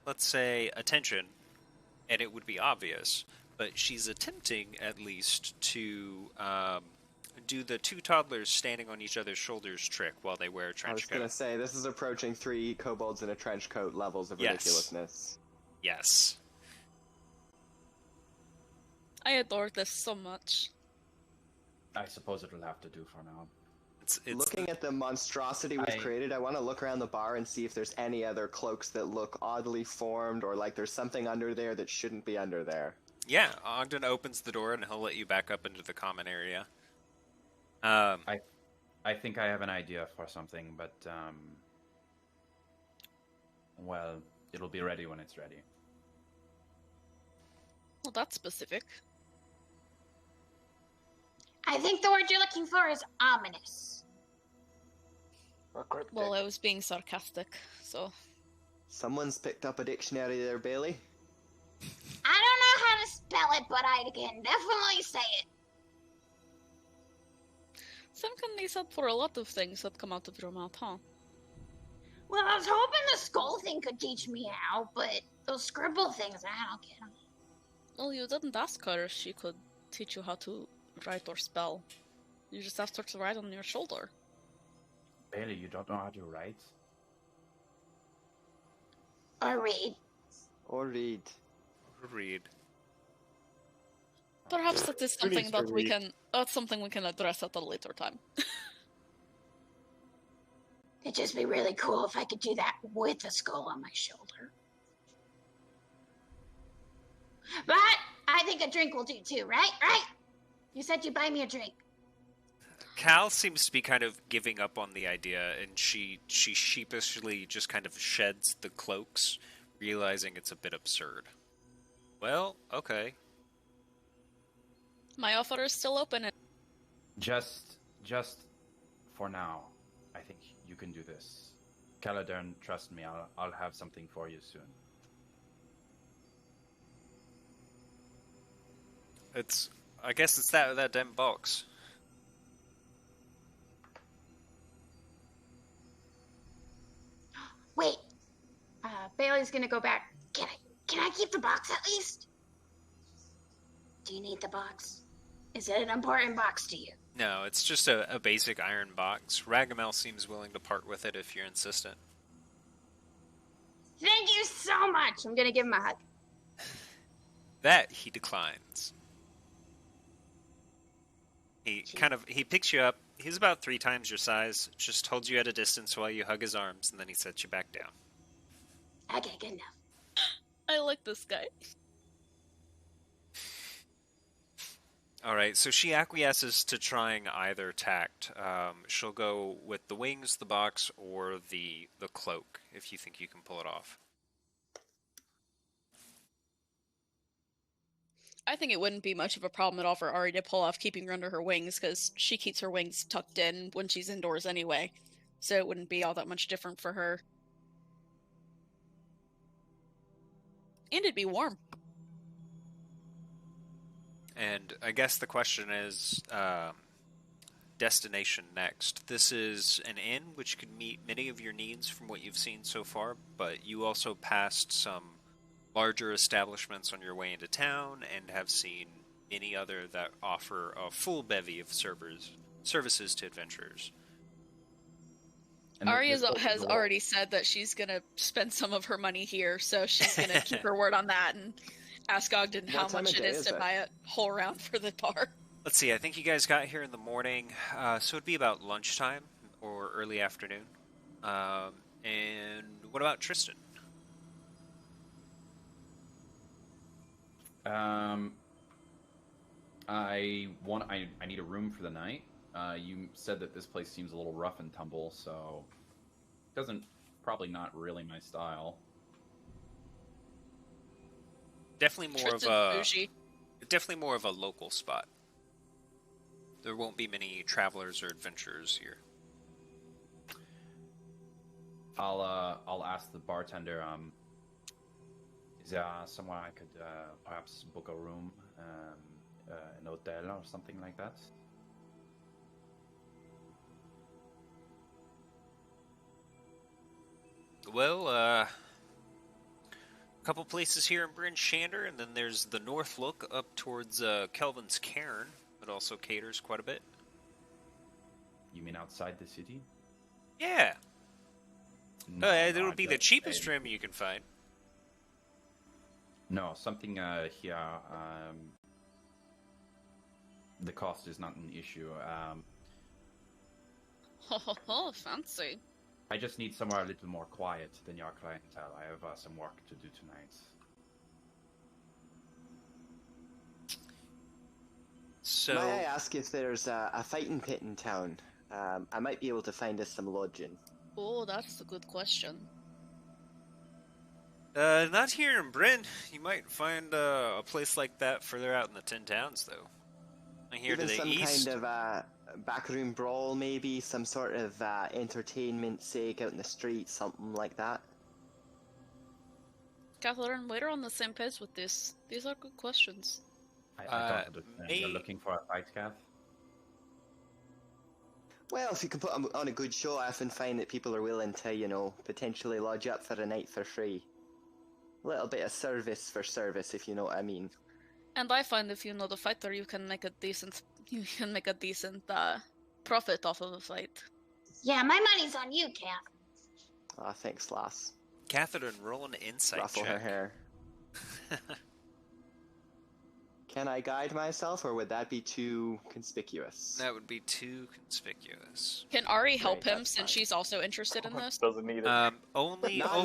let's say, attention, and it would be obvious. But she's attempting, at least, to do the 2 toddlers standing on each other's shoulders trick while they wear a trench coat. I was going to say, this is approaching 3 kobolds in a trench coat levels of ridiculousness. Yes. I adore this so much. I suppose it will have to do for now. It's Looking at the monstrosity we've created, I want to look around the bar and see if there's any other cloaks that look oddly formed or like there's something under there that shouldn't be under there. Yeah, Ogden opens the door and he'll let you back up into the common area. I think I have an idea for something, but well, it'll be ready when it's ready. Well, that's specific. I think the word you're looking for is ominous. Or cryptic. Well, I was being sarcastic, so... Someone's picked up a dictionary there, Bailey. I don't know how to spell it, but I can definitely say it. Some can be said for a lot of things that come out of your mouth, huh? Well, I was hoping the skull thing could teach me how, but those scribble things, I don't get them. Well, you didn't ask her if she could teach you how to write or spell. You just asked her to write on your shoulder. Bailey, you don't know how to write? Or read. Or read. Perhaps that is something that we can... That's something we can address at a later time. It'd just be really cool if I could do that with a skull on my shoulder. But I think a drink will do too, right? Right? You said you'd buy me a drink. Cal seems to be kind of giving up on the idea, and she sheepishly just kind of sheds the cloaks, realizing it's a bit absurd. Well, okay. My offer is still open. Just for now, I think you can do this. Caladern, trust me, I'll have something for you soon. I guess it's that damn box. Wait. Bailey's gonna go back. Can I keep the box at least? Do you need the box? Is it an important box to you? No, it's just a basic iron box. Ragamel seems willing to part with it if you're insistent. Thank you so much. I'm gonna give him a hug. That he declines. He picks you up. He's about 3 times your size, just holds you at a distance while you hug his arms, and then he sets you back down. Okay, good enough. I like this guy. Alright, so she acquiesces to trying either tact. She'll go with the wings, the box, or the cloak, if you think you can pull it off. I think it wouldn't be much of a problem at all for Ari to pull off keeping her under her wings, because she keeps her wings tucked in when she's indoors anyway. So it wouldn't be all that much different for her. And it'd be warm. And I guess the question is, destination next. This is an inn which could meet many of your needs from what you've seen so far, but you also passed some larger establishments on your way into town and have seen many other that offer a full bevy of services to adventurers. Ari has already said that she's gonna spend some of her money here, so she's gonna keep her word on that and ask Ogden how much it is to buy a whole round for the bar. Let's see, I think you guys got here in the morning, so it'd be about lunchtime or early afternoon. And what about Tristan? I need a room for the night. You said that this place seems a little rough and tumble, so probably not really my style. Definitely more of a local spot. There won't be many travelers or adventurers here. I'll ask the bartender. Is there somewhere I could perhaps book a room, an hotel or something like that? Well, a couple places here in Bryn Shander, and then there's the North Look up towards Kelvin's Cairn. It also caters quite a bit. You mean outside the city? Yeah. No, it'll be the cheapest room you can find. No, something here. The cost is not an issue. Fancy. I just need somewhere a little more quiet than your clientele. I have some work to do tonight. So, may I ask if there's a fighting pit in town? I might be able to find us some lodging. Oh, that's a good question. not here in Bryn. You might find a place like that further out in the Tin Towns, though. Here Even to the some east. kind of backroom brawl, maybe some sort of entertainment sake out in the street, something like that. Catherine, we're on the same page with this. These are good questions. I don't understand. You're looking for a fight, Kath? Well, if you can put on a good show, I often find that people are willing to, potentially lodge up for a night for free. A little bit of service for service, if you know what I mean. And I find if you know the fighter, you can make a decent profit off of the fight. Yeah, my money's on you, Kath. Ah, thanks, lass. Catherine, roll an insight Ruffle check. her hair. Can I guide myself, or would that be too conspicuous? That would be too conspicuous. Can Ari help Right, him that's since fine. she's also interested in this? Doesn't need it. Not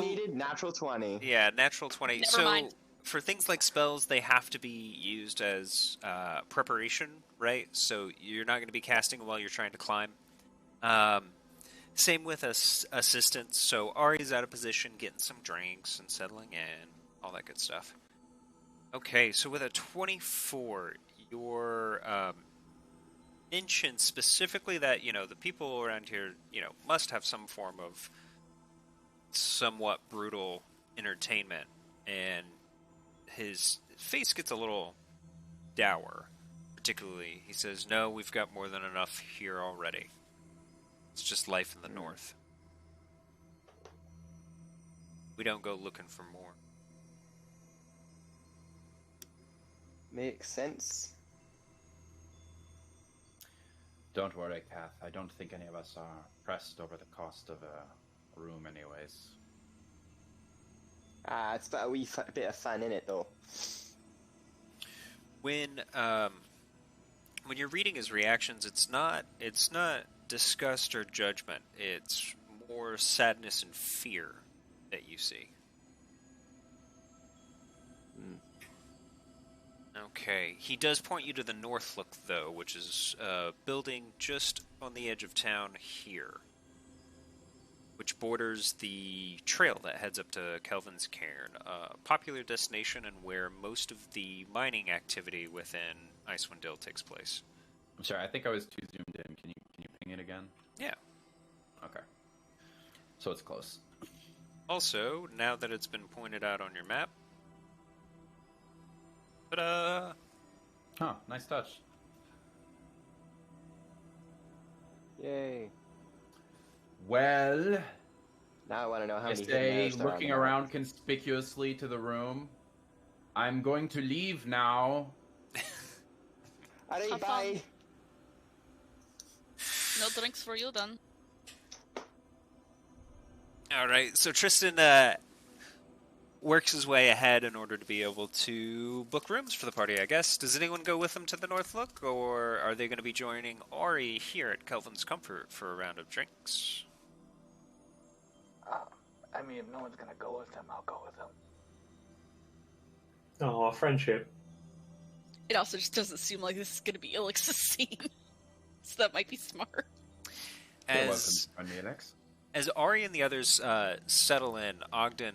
needed, natural 20. Yeah, natural 20. Never so, mind. for things like spells, they have to be used as preparation, right? So you're not going to be casting while you're trying to climb. Same with assistants. So Ari's out of position, getting some drinks and settling in, all that good stuff. Okay, so with a 24, you're mentioned specifically that, the people around here, must have some form of somewhat brutal entertainment, and his face gets a little dour. Particularly, he says, "No, we've got more than enough here already. It's just life in the north. We don't go looking for more." Makes sense. Don't worry, Kath. I don't think any of us are pressed over the cost of a room anyways. It's got a wee bit of fun in it, though. When you're reading his reactions, it's not disgust or judgment. It's more sadness and fear that you see. Okay, he does point you to the North Look, though, which is a building just on the edge of town here, which borders the trail that heads up to Kelvin's Cairn, a popular destination and where most of the mining activity within Icewind Dale takes place. I'm sorry, I think I was too zoomed in. Can you ping it again? Yeah. Okay. So it's close. Also, now that it's been pointed out on your map, ta-da! Huh, nice touch. Yay. Well, Now I want to know how I many hidden say, mirrors there are on looking the map. around conspicuously to the room, I'm going to leave now. Alright, Have bye. No drinks for you then. Alright, so Tristan works his way ahead in order to be able to book rooms for the party, I guess. Does anyone go with him to the North Look, or are they going to be joining Ari here at Kelvin's Comfort for a round of drinks? I mean, if no one's gonna go with him, I'll go with him. Oh, friendship. It also just doesn't seem like this is going to be Elix's scene. So that might be smart. You're welcome, As friend Alex. as Ari and the others settle in, Ogden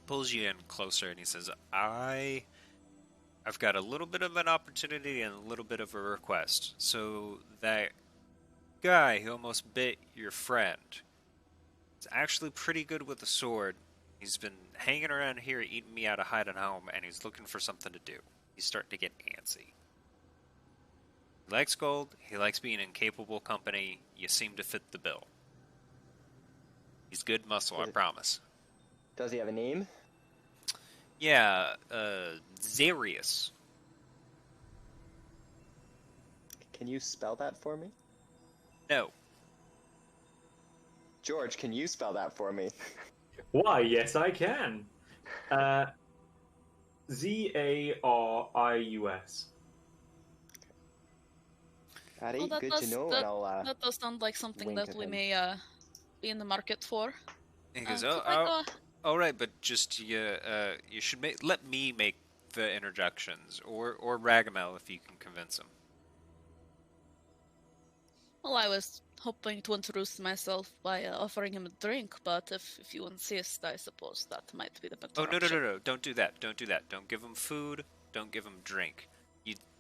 pulls you in closer and he says, I've got a little bit of an opportunity and a little bit of a request. So that guy who almost bit your friend is actually pretty good with a sword. He's been hanging around here eating me out of hide and home, and he's looking for something to do. He's starting to get antsy. He likes gold, he likes being in capable company, you seem to fit the bill. He's good muscle, I promise. Does he have a name? Yeah, Zarius. Can you spell that for me? No. George, can you spell that for me? Why, yes, I can. Zarius. Alright, Well, that good does, to know, that, and I'll that does sound like something wink that at we him. may be in the market for. He goes, Could I go- all right, but just you should let me make the introductions, or Ragamel if you can convince him. Well, I was hoping to introduce myself by offering him a drink, but if you insist, I suppose that might be the better Oh, no, option. don't do that. Don't do that. Don't give him food. Don't give him drink.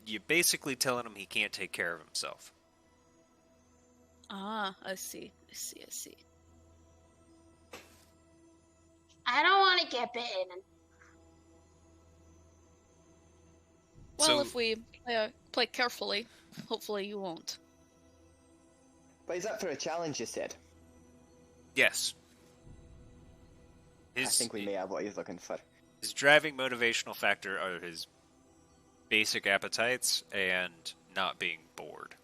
You're basically telling him he can't take care of himself. Ah, I see. I don't want to get bitten. Well, So- if we play carefully, hopefully you won't. But is that for a challenge, you said? Yes. I think we may have what he's looking for. His driving motivational factor are his basic appetites and not being bored.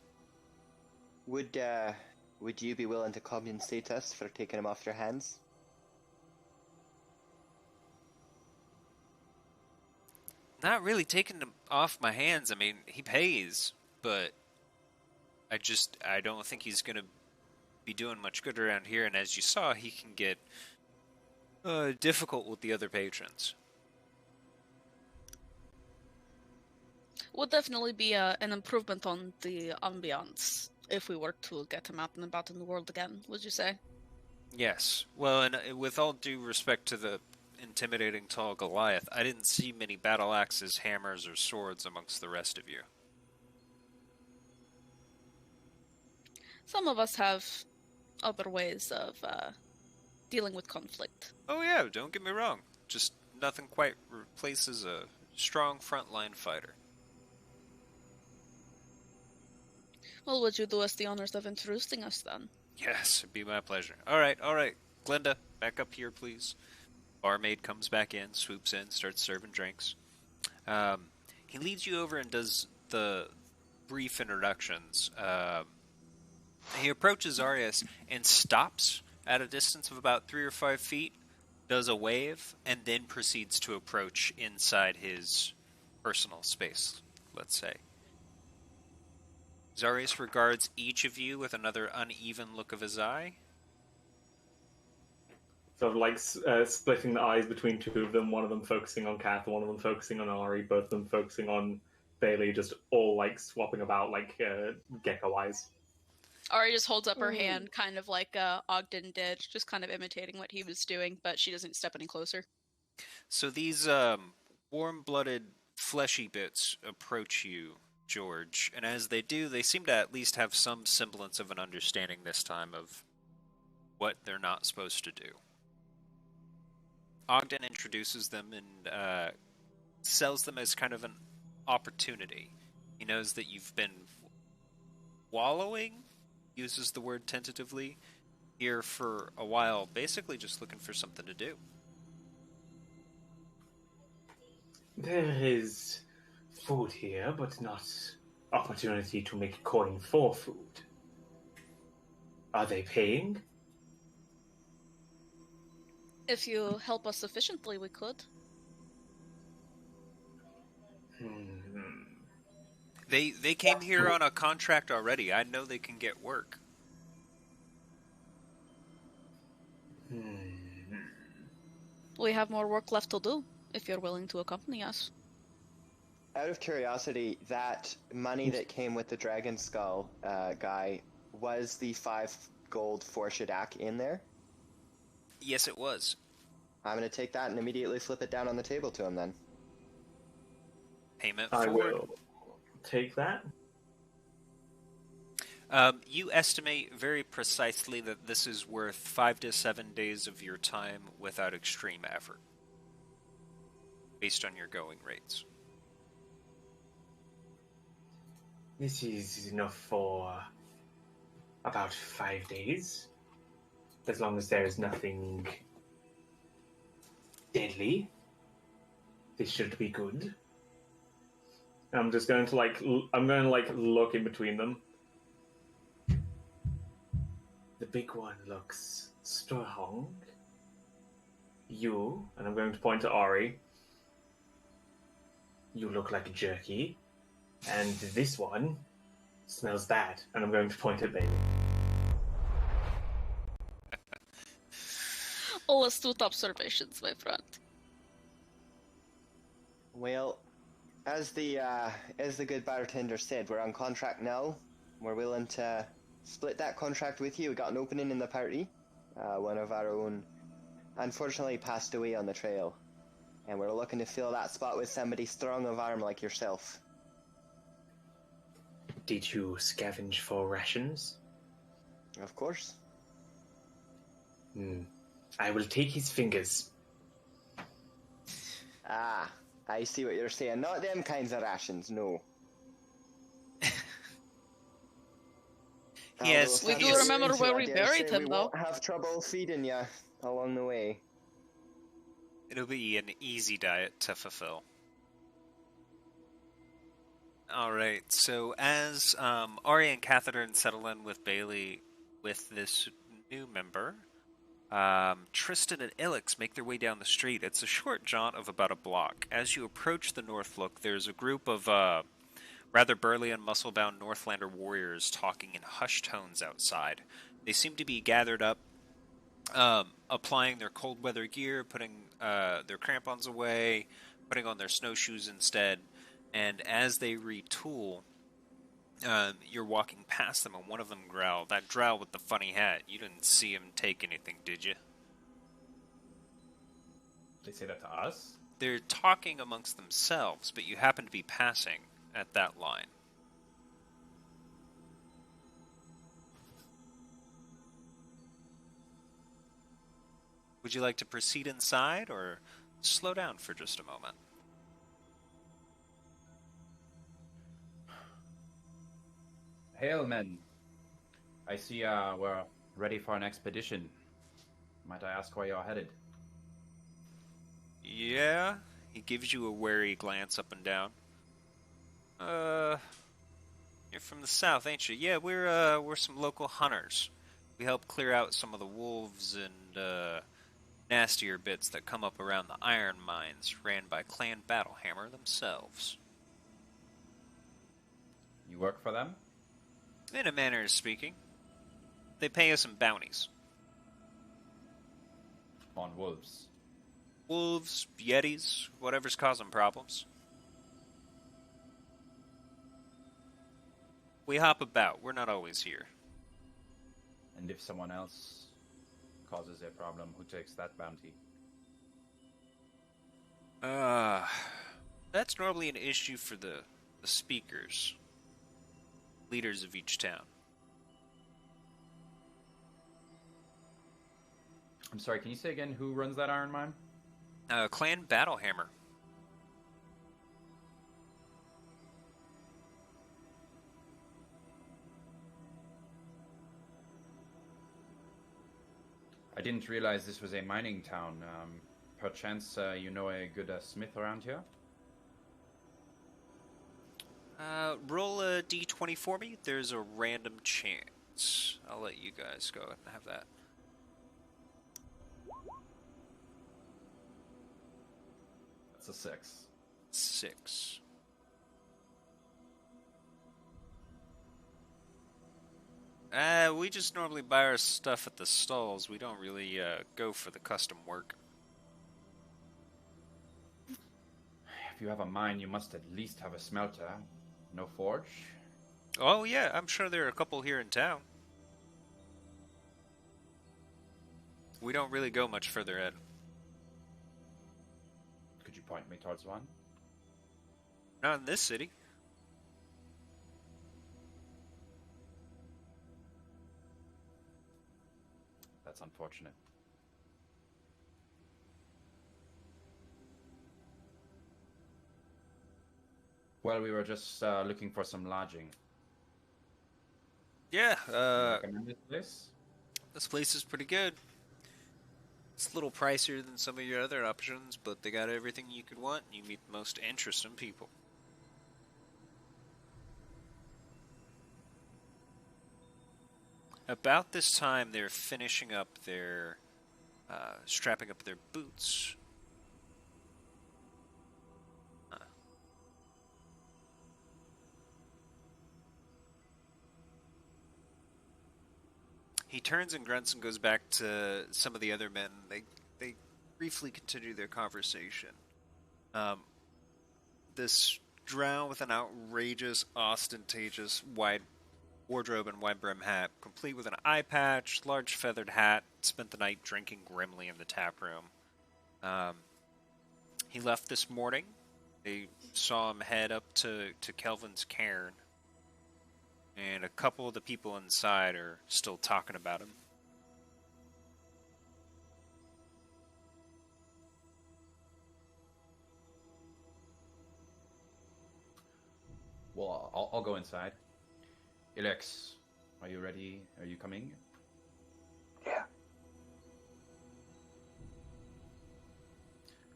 Would you be willing to compensate us for taking him off your hands? Not really taking him off my hands. I mean, he pays, but I don't think he's going to be doing much good around here. And as you saw, he can get difficult with the other patrons. Would definitely be an improvement on the ambiance. If we were to get him out and about in the world again, would you say? Yes. Well, and with all due respect to the intimidating tall Goliath, I didn't see many battle axes, hammers, or swords amongst the rest of you. Some of us have other ways of dealing with conflict. Oh yeah, don't get me wrong. Just nothing quite replaces a strong frontline fighter. Well, would you do us the honors of introducing us then? Yes, it'd be my pleasure. All right. Glinda, back up here, please. Barmaid comes back in, swoops in, starts serving drinks. He leads you over and does the brief introductions. He approaches Arius and stops at a distance of about 3 or 5 feet, does a wave, and then proceeds to approach inside his personal space, let's say. Zarius regards each of you with another uneven look of his eye. Sort of like splitting the eyes between two of them, one of them focusing on Kath, one of them focusing on Ari, both of them focusing on Bailey, just all like swapping about like gecko eyes. Ari just holds up her hand, kind of like Ogden did, just kind of imitating what he was doing, but she doesn't step any closer. So these warm-blooded, fleshy bits approach you, George, and as they do, they seem to at least have some semblance of an understanding this time of what they're not supposed to do. Ogden introduces them and sells them as kind of an opportunity. He knows that you've been wallowing, uses the word tentatively, here for a while, basically just looking for something to do. There is food here, but not opportunity to make coin for food. Are they paying? If you help us sufficiently, we could. They came here on a contract already. I know they can get work. We have more work left to do, if you're willing to accompany us. Out of curiosity, that money that came with the dragon skull guy, was the 5 gold for Shadak in there? Yes, it was. I'm going to take that and immediately flip it down on the table to him then. Payment I forward. will take that. You estimate very precisely that this is worth 5 to 7 days of your time without extreme effort, based on your going rates. This is enough for about 5 days. As long as there is nothing deadly, this should be good. I'm just going to look in between them. The big one looks strong. You, and I'm going to point to Ari, you look like a jerky. And this one smells bad, and I'm going to point at Bailey. All astute observations, my friend. Well, as the good bartender said, we're on contract now. We're willing to split that contract with you. We got an opening in the party. One of our own, unfortunately, passed away on the trail. And we're looking to fill that spot with somebody strong of arm like yourself. Did you scavenge for rations? Of course. I will take his fingers. Ah, I see what you're saying. Not them kinds of rations, no. Yes, we do remember where we buried him, we though. Won't have trouble feeding you along the way. It'll be an easy diet to fulfill. Alright, so as Ari and Catherine settle in with Bailey with this new member, Tristan and Ilix make their way down the street. It's a short jaunt of about a block. As you approach the Northlook, there's a group of rather burly and muscle-bound Northlander warriors talking in hushed tones outside. They seem to be gathered up, applying their cold weather gear, putting their crampons away, putting on their snowshoes instead. And as they retool, You're walking past them, and one of them growled. That drow with the funny hat. You didn't see him take anything, did you? They say that to us? They're talking amongst themselves, but you happen to be passing at that line. Would you like to proceed inside, or slow down for just a moment? Hail, men. I see we're ready for an expedition. Might I ask where you're headed? Yeah? He gives you a wary glance up and down. You're from the south, ain't you? Yeah, we're some local hunters. We help clear out some of the wolves and, nastier bits that come up around the iron mines ran by Clan Battlehammer themselves. You work for them? In a manner of speaking. They pay us some bounties. On wolves. Wolves, yetis, whatever's causing problems. We hop about. We're not always here. And if someone else causes a problem, who takes that bounty? That's normally an issue for the speakers. Leaders of each town. I'm sorry, can you say again who runs that iron mine? Clan Battlehammer. I didn't realize this was a mining town. Perchance you know a good smith around here? Roll a d20 for me. There's a random chance. I'll let you guys go and have that. That's a 6. 6. We just normally buy our stuff at the stalls. We don't really go for the custom work. If you have a mine, you must at least have a smelter. No forge? Oh yeah, I'm sure there are a couple here in town. We don't really go much further in. Could you point me towards one? Not in this city. That's unfortunate. Well, we were just looking for some lodging. Yeah, Recommend this place? this place is pretty good. It's a little pricier than some of your other options, but they got everything you could want, and you meet the most interesting people. About this time, they're finishing up their, strapping up their boots. He turns and grunts and goes back to some of the other men. They briefly continue their conversation. This drow with an outrageous, ostentatious, wide wardrobe and wide brim hat, complete with an eye patch, large feathered hat, spent the night drinking grimly in the tap room. He left this morning. They saw him head up to Kelvin's cairn. And a couple of the people inside are still talking about him. Well, I'll go inside. Ilex, are you ready? Are you coming? Yeah.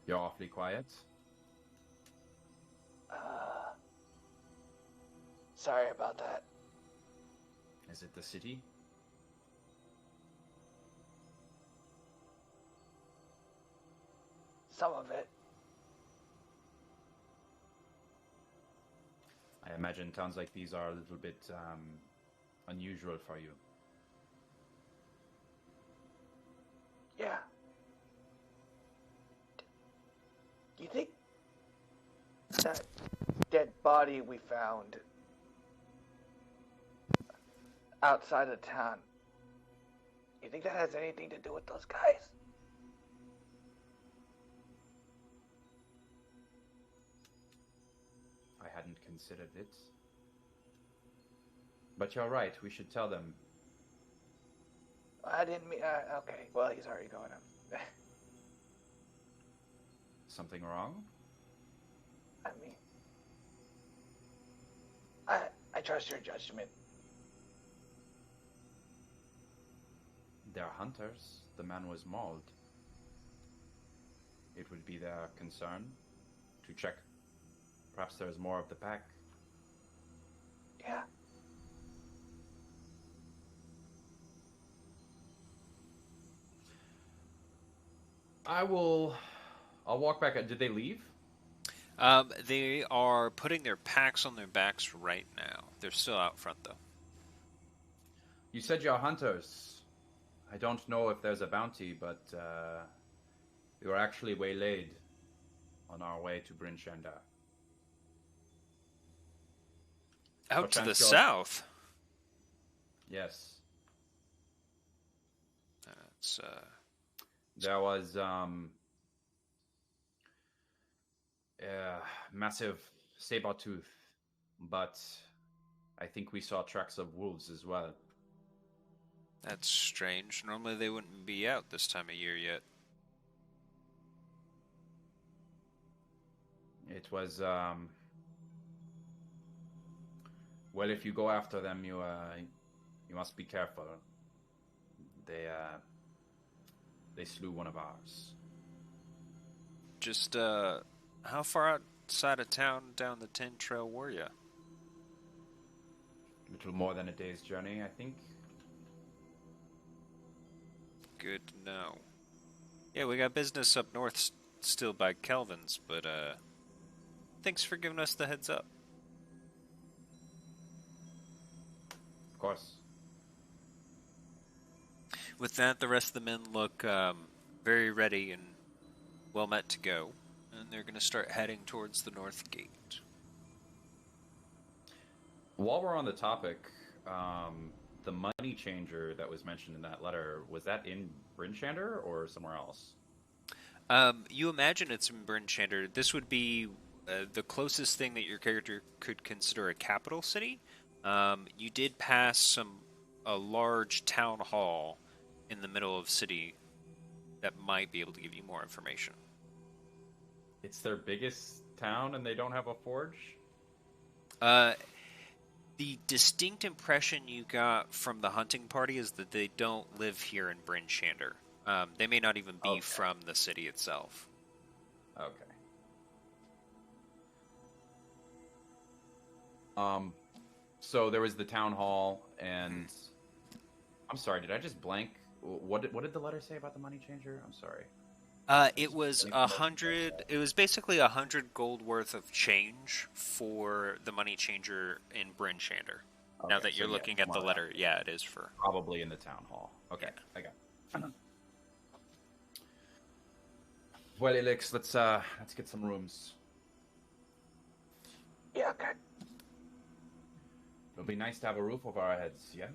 You're awfully quiet. Sorry about that. Is it the city? Some of it. I imagine towns like these are a little bit unusual for you. Yeah. Do you think that dead body we found outside of town. You think that has anything to do with those guys? I hadn't considered it. But you're right, we should tell them. I didn't mean. Okay, well, he's already going up. Something wrong? I mean, I trust your judgment. They're hunters. The man was mauled. It would be their concern to check. Perhaps there's more of the pack. Yeah. I'll walk back. Did they leave? They are putting their packs on their backs right now. They're still out front, though. You said you're hunters. I don't know if there's a bounty, but we were actually waylaid on our way to Bryn Shander. Out to the south? Yes. That's, There was massive saber-tooth, but I think we saw tracks of wolves as well. That's strange. Normally they wouldn't be out this time of year yet. It was well, if you go after them, you must be careful. They slew one of ours. Just how far outside of town down the Tin Trail were you? A little more than a day's journey, I think. Good to know. Yeah, we got business up north still by Kelvin's, but thanks for giving us the heads up. Of course. With that, the rest of the men look very ready and well met to go, and they're going to start heading towards the north gate. While we're on the topic, the money changer that was mentioned in that letter, was that in Bryn Shander or somewhere else? You imagine it's in Bryn Shander. This would be the closest thing that your character could consider a capital city. You did pass a large town hall in the middle of city that might be able to give you more information. It's their biggest town and they don't have a forge? The distinct impression you got from the hunting party is that they don't live here in Bryn Shander. They may not even be from the city itself. Okay. So there was the town hall, and I'm sorry, did I just blank? What did the letter say about the money changer? I'm sorry. It was 100. It was basically 100 gold worth of change for the money changer in Bryn Shander. Now that you're looking at the letter, yeah, it is for probably in the town hall. Okay, yeah. I got it. Well, Elix, let's get some rooms. Yeah, okay. It'll be nice to have a roof over our heads, yeah?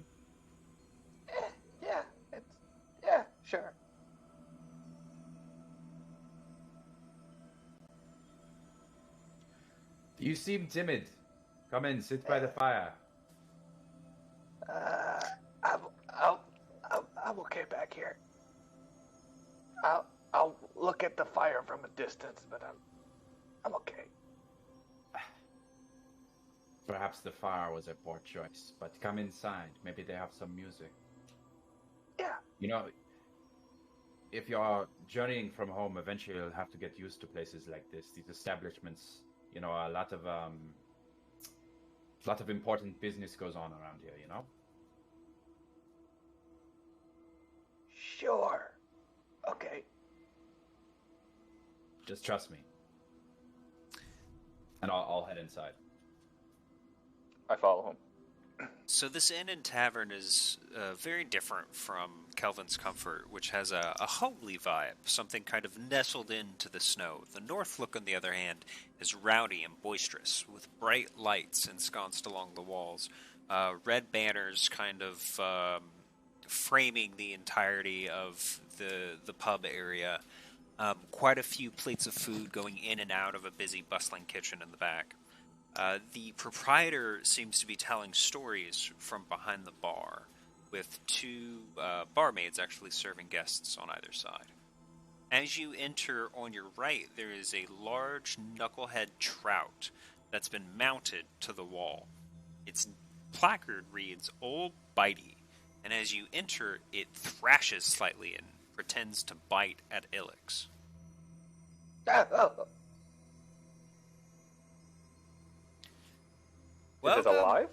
Yeah, sure. You seem timid. Come in, sit by the fire. I'm okay back here. I'll look at the fire from a distance, but I'm okay. Perhaps the fire was a poor choice, but come inside. Maybe they have some music. Yeah. You know, if you're journeying from home, eventually you'll have to get used to places like this. These establishments, you know, a lot of important business goes on around here, you know? Sure. Okay. Just trust me. And I'll head inside. I follow him. So this inn and tavern is very different from Kelvin's Comfort, which has a homely vibe, something kind of nestled into the snow. The Northlook, on the other hand, is rowdy and boisterous, with bright lights ensconced along the walls, red banners kind of framing the entirety of the pub area. Quite a few plates of food going in and out of a busy, bustling kitchen in the back. The proprietor seems to be telling stories from behind the bar, with two barmaids actually serving guests on either side. As you enter on your right, there is a large knucklehead trout that's been mounted to the wall. Its placard reads "Old Bitey," and as you enter, it thrashes slightly and pretends to bite at Ilix. Is it alive?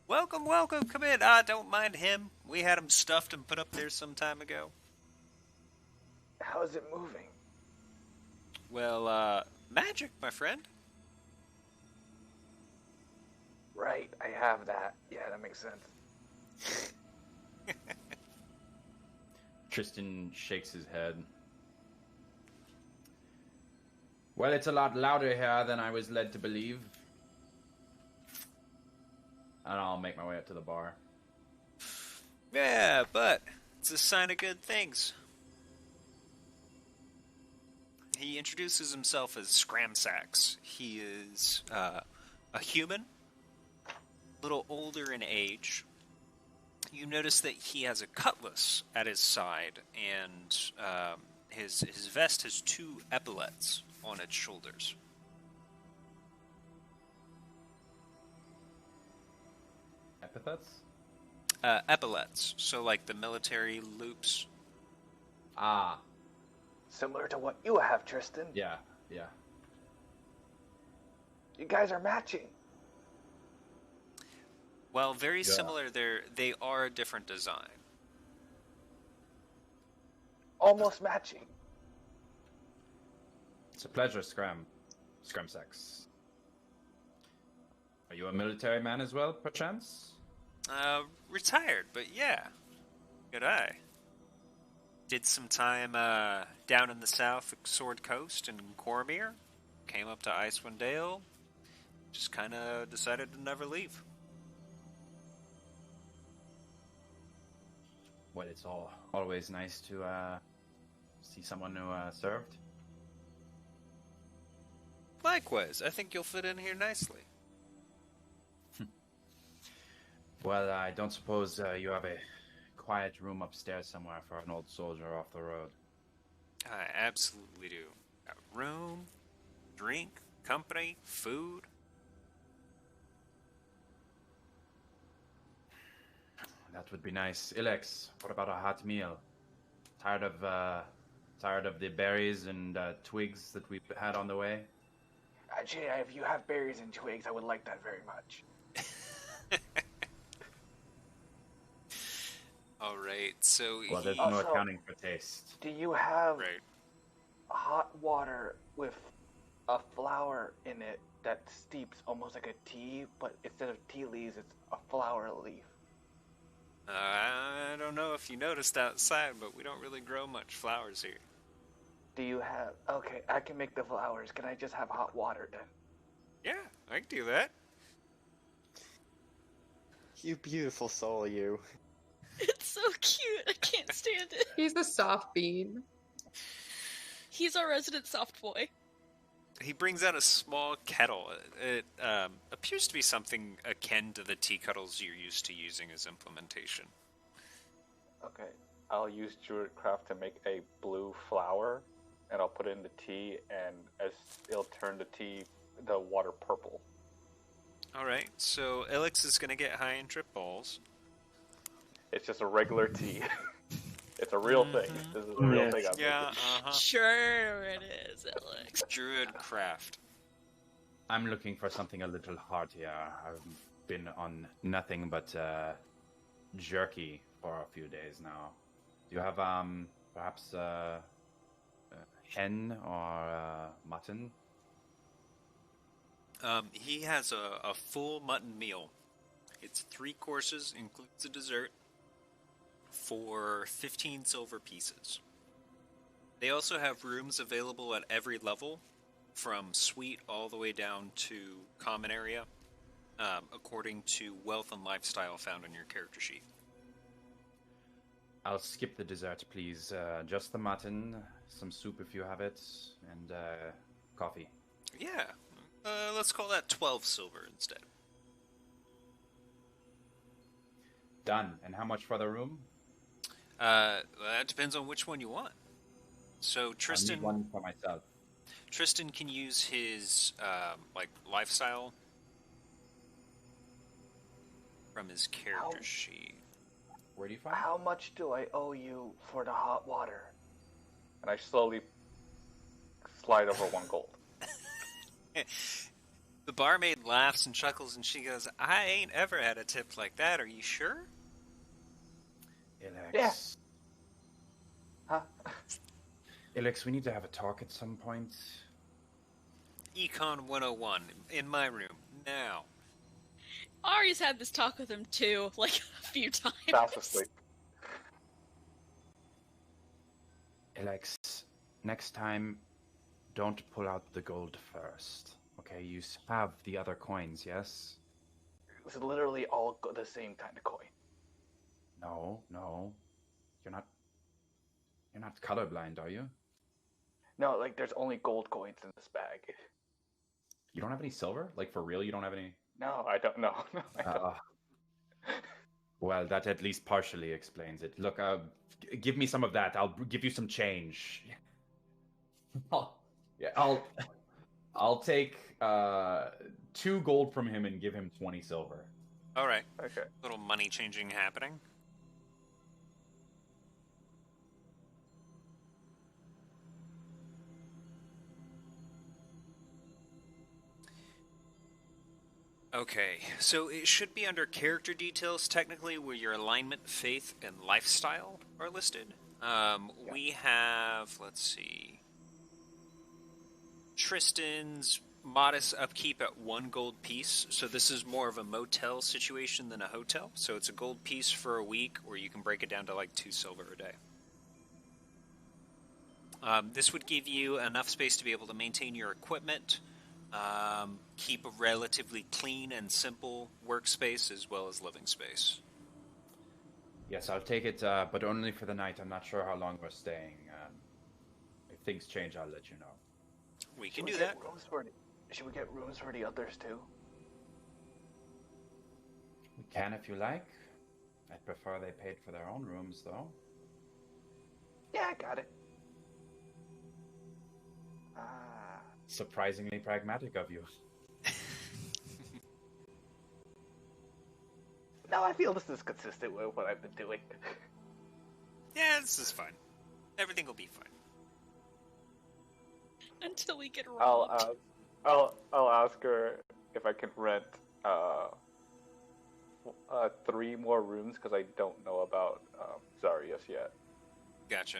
Welcome, welcome, come in. Don't mind him. We had him stuffed and put up there some time ago. How is it moving? Well, magic, my friend. Right, I have that. Yeah, that makes sense. Tristan shakes his head. Well, it's a lot louder here than I was led to believe. And I'll make my way up to the bar. Yeah, but it's a sign of good things. He introduces himself as Scramsax. He is a human, a little older in age. You notice that he has a cutlass at his side, and his vest has two epaulets on its shoulders. Epithets? Epaulets, so like the military loops. Ah. Similar to what you have, Tristan. Yeah. You guys are matching. Well, very similar. They are a different design. Almost matching. It's a pleasure, Scramsax. Are you a military man as well, perchance? Retired, but yeah. Good eye. Did some time down in the south, Sword Coast and Cormyr. Came up to Icewind Dale. Just kind of decided to never leave. Well, it's always nice to see someone who served. Likewise, I think you'll fit in here nicely. Well, I don't suppose you have a quiet room upstairs somewhere for an old soldier off the road. I absolutely do. Got room, drink, company, food. That would be nice. Ilex, what about a hot meal? Tired of the berries and twigs that we've had on the way? Actually, if you have berries and twigs, I would like that very much. All right, so Well, there's Also, no accounting for taste. Do you have right. hot water with a flower in it that steeps almost like a tea, but instead of tea leaves, it's a flower leaf? I don't know if you noticed outside, but we don't really grow much flowers here. Do you have... Okay, I can make the flowers. Can I just have hot water then? Yeah, I can do that. You beautiful soul, you. It's so cute. I can't stand it. He's the soft bean. He's our resident soft boy. He brings out a small kettle. It appears to be something akin to the tea kettles you're used to using as implementation. Okay, I'll use Druidcraft to make a blue flower, and I'll put it in the tea, and as it'll turn the water purple. Alright, so Elix is going to get high in trip balls. It's just a regular tea. It's a real thing. This is a real thing. Yeah, Sure it is, Alex. Druidcraft. I'm looking for something a little heartier. I've been on nothing but jerky for a few days now. Do you have perhaps hen or mutton? He has a full mutton meal. It's 3 courses, includes a dessert, for 15 silver pieces. They also have rooms available at every level, from suite all the way down to common area. according to wealth and lifestyle found on your character sheet. I'll skip the dessert, please. Just the mutton, some soup if you have it, and coffee. Yeah. Let's call that 12 silver instead. Done. And how much for the room? That depends on which one you want. So I Tristan, need one for myself. Tristan can use his lifestyle from his character sheet. Where do you find How much do I owe you for the hot water? And I slowly slide over 1 gold. The barmaid laughs and chuckles, and she goes, "I ain't ever had a tip like that. Are you sure?" Ilex. Yeah. Huh? Ilex, we need to have a talk at some point. Econ 101 in my room now. Ari's had this talk with him too, like a few times. Fast asleep. Ilex, next time, don't pull out the gold first. Okay, you have the other coins, yes? It's literally all the same kind of coin. No. You're not colorblind, are you? No, like there's only gold coins in this bag. You don't have any silver? Like, for real, you don't have any? No, I don't know. No, I don't. Well, that at least partially explains it. Look, give me some of that. I'll give you some change. I'll take 2 gold from him and give him 20 silver. All right. Okay. Little money changing happening. Okay, so it should be under character details, technically, where your alignment, faith, and lifestyle are listed. We have, let's see, Tristan's modest upkeep at 1 gold piece. So this is more of a motel situation than a hotel. So it's a gold piece for a week, or you can break it down to like 2 silver a day. This would give you enough space to be able to maintain your equipment, keep a relatively clean and simple workspace as well as living space. Yes, I'll take it, but only for the night. I'm not sure how long we're staying. If things change, I'll let you know. We can do that. Should we get rooms for the others too? We can if you like. I'd prefer they paid for their own rooms, though. Yeah, I got it. Surprisingly pragmatic of you. No, I feel this is consistent with what I've been doing. Yeah, this is fine. Everything will be fine. Until we get robbed. I'll ask her if I can rent 3 more rooms because I don't know about Zarius yet. Gotcha.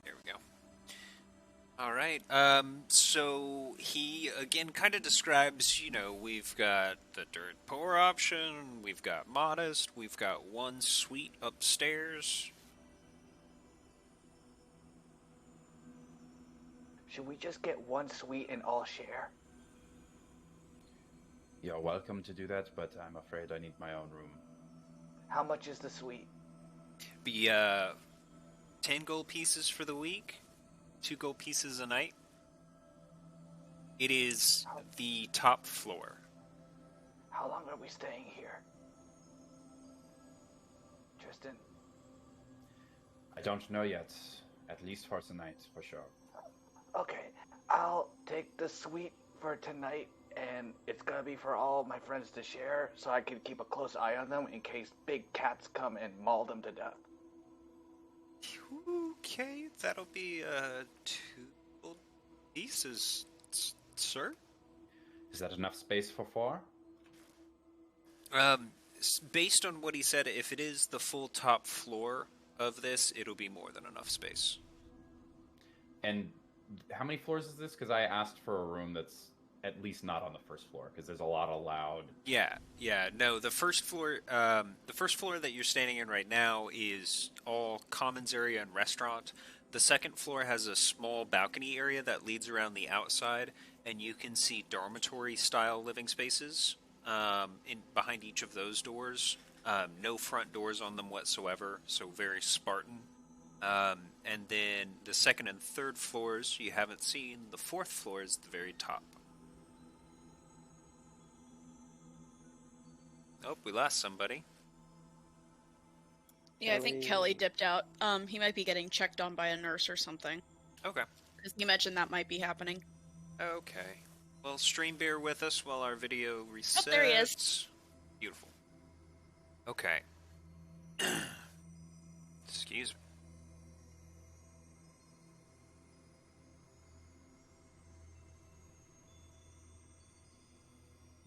There we go. All right. So he again kind of describes, we've got the dirt poor option, we've got modest, we've got 1 suite upstairs. Should we just get 1 suite and all share? You're welcome to do that, but I'm afraid I need my own room. How much is the suite? Be 10 gold pieces for the week, 2 gold pieces a night. It is the top floor. How long are we staying here? Tristan? I don't know yet. At least for tonight, for sure. Okay, I'll take the suite for tonight, and it's gonna be for all my friends to share, so I can keep a close eye on them in case big cats come and maul them to death. Okay, that'll be 2 gold pieces, sir. Is that enough space for 4? Based on what he said, if it is the full top floor of this, it'll be more than enough space. And how many floors is this? Because I asked for a room that's at least not on the first floor, because there's a lot allowed. Yeah. No, the first floor that you're standing in right now is all commons area and restaurant. The second floor has a small balcony area that leads around the outside, and you can see dormitory-style living spaces in behind each of those doors. No front doors on them whatsoever, so very Spartan. And then the second and third floors you haven't seen. The fourth floor is the very top. Oh, we lost somebody. Yeah, I think Kelly dipped out. He might be getting checked on by a nurse or something. Okay. Because you mentioned that might be happening. Okay. Well, stream bear with us while our video resets. Oh, there he is. Beautiful. Okay. Excuse me.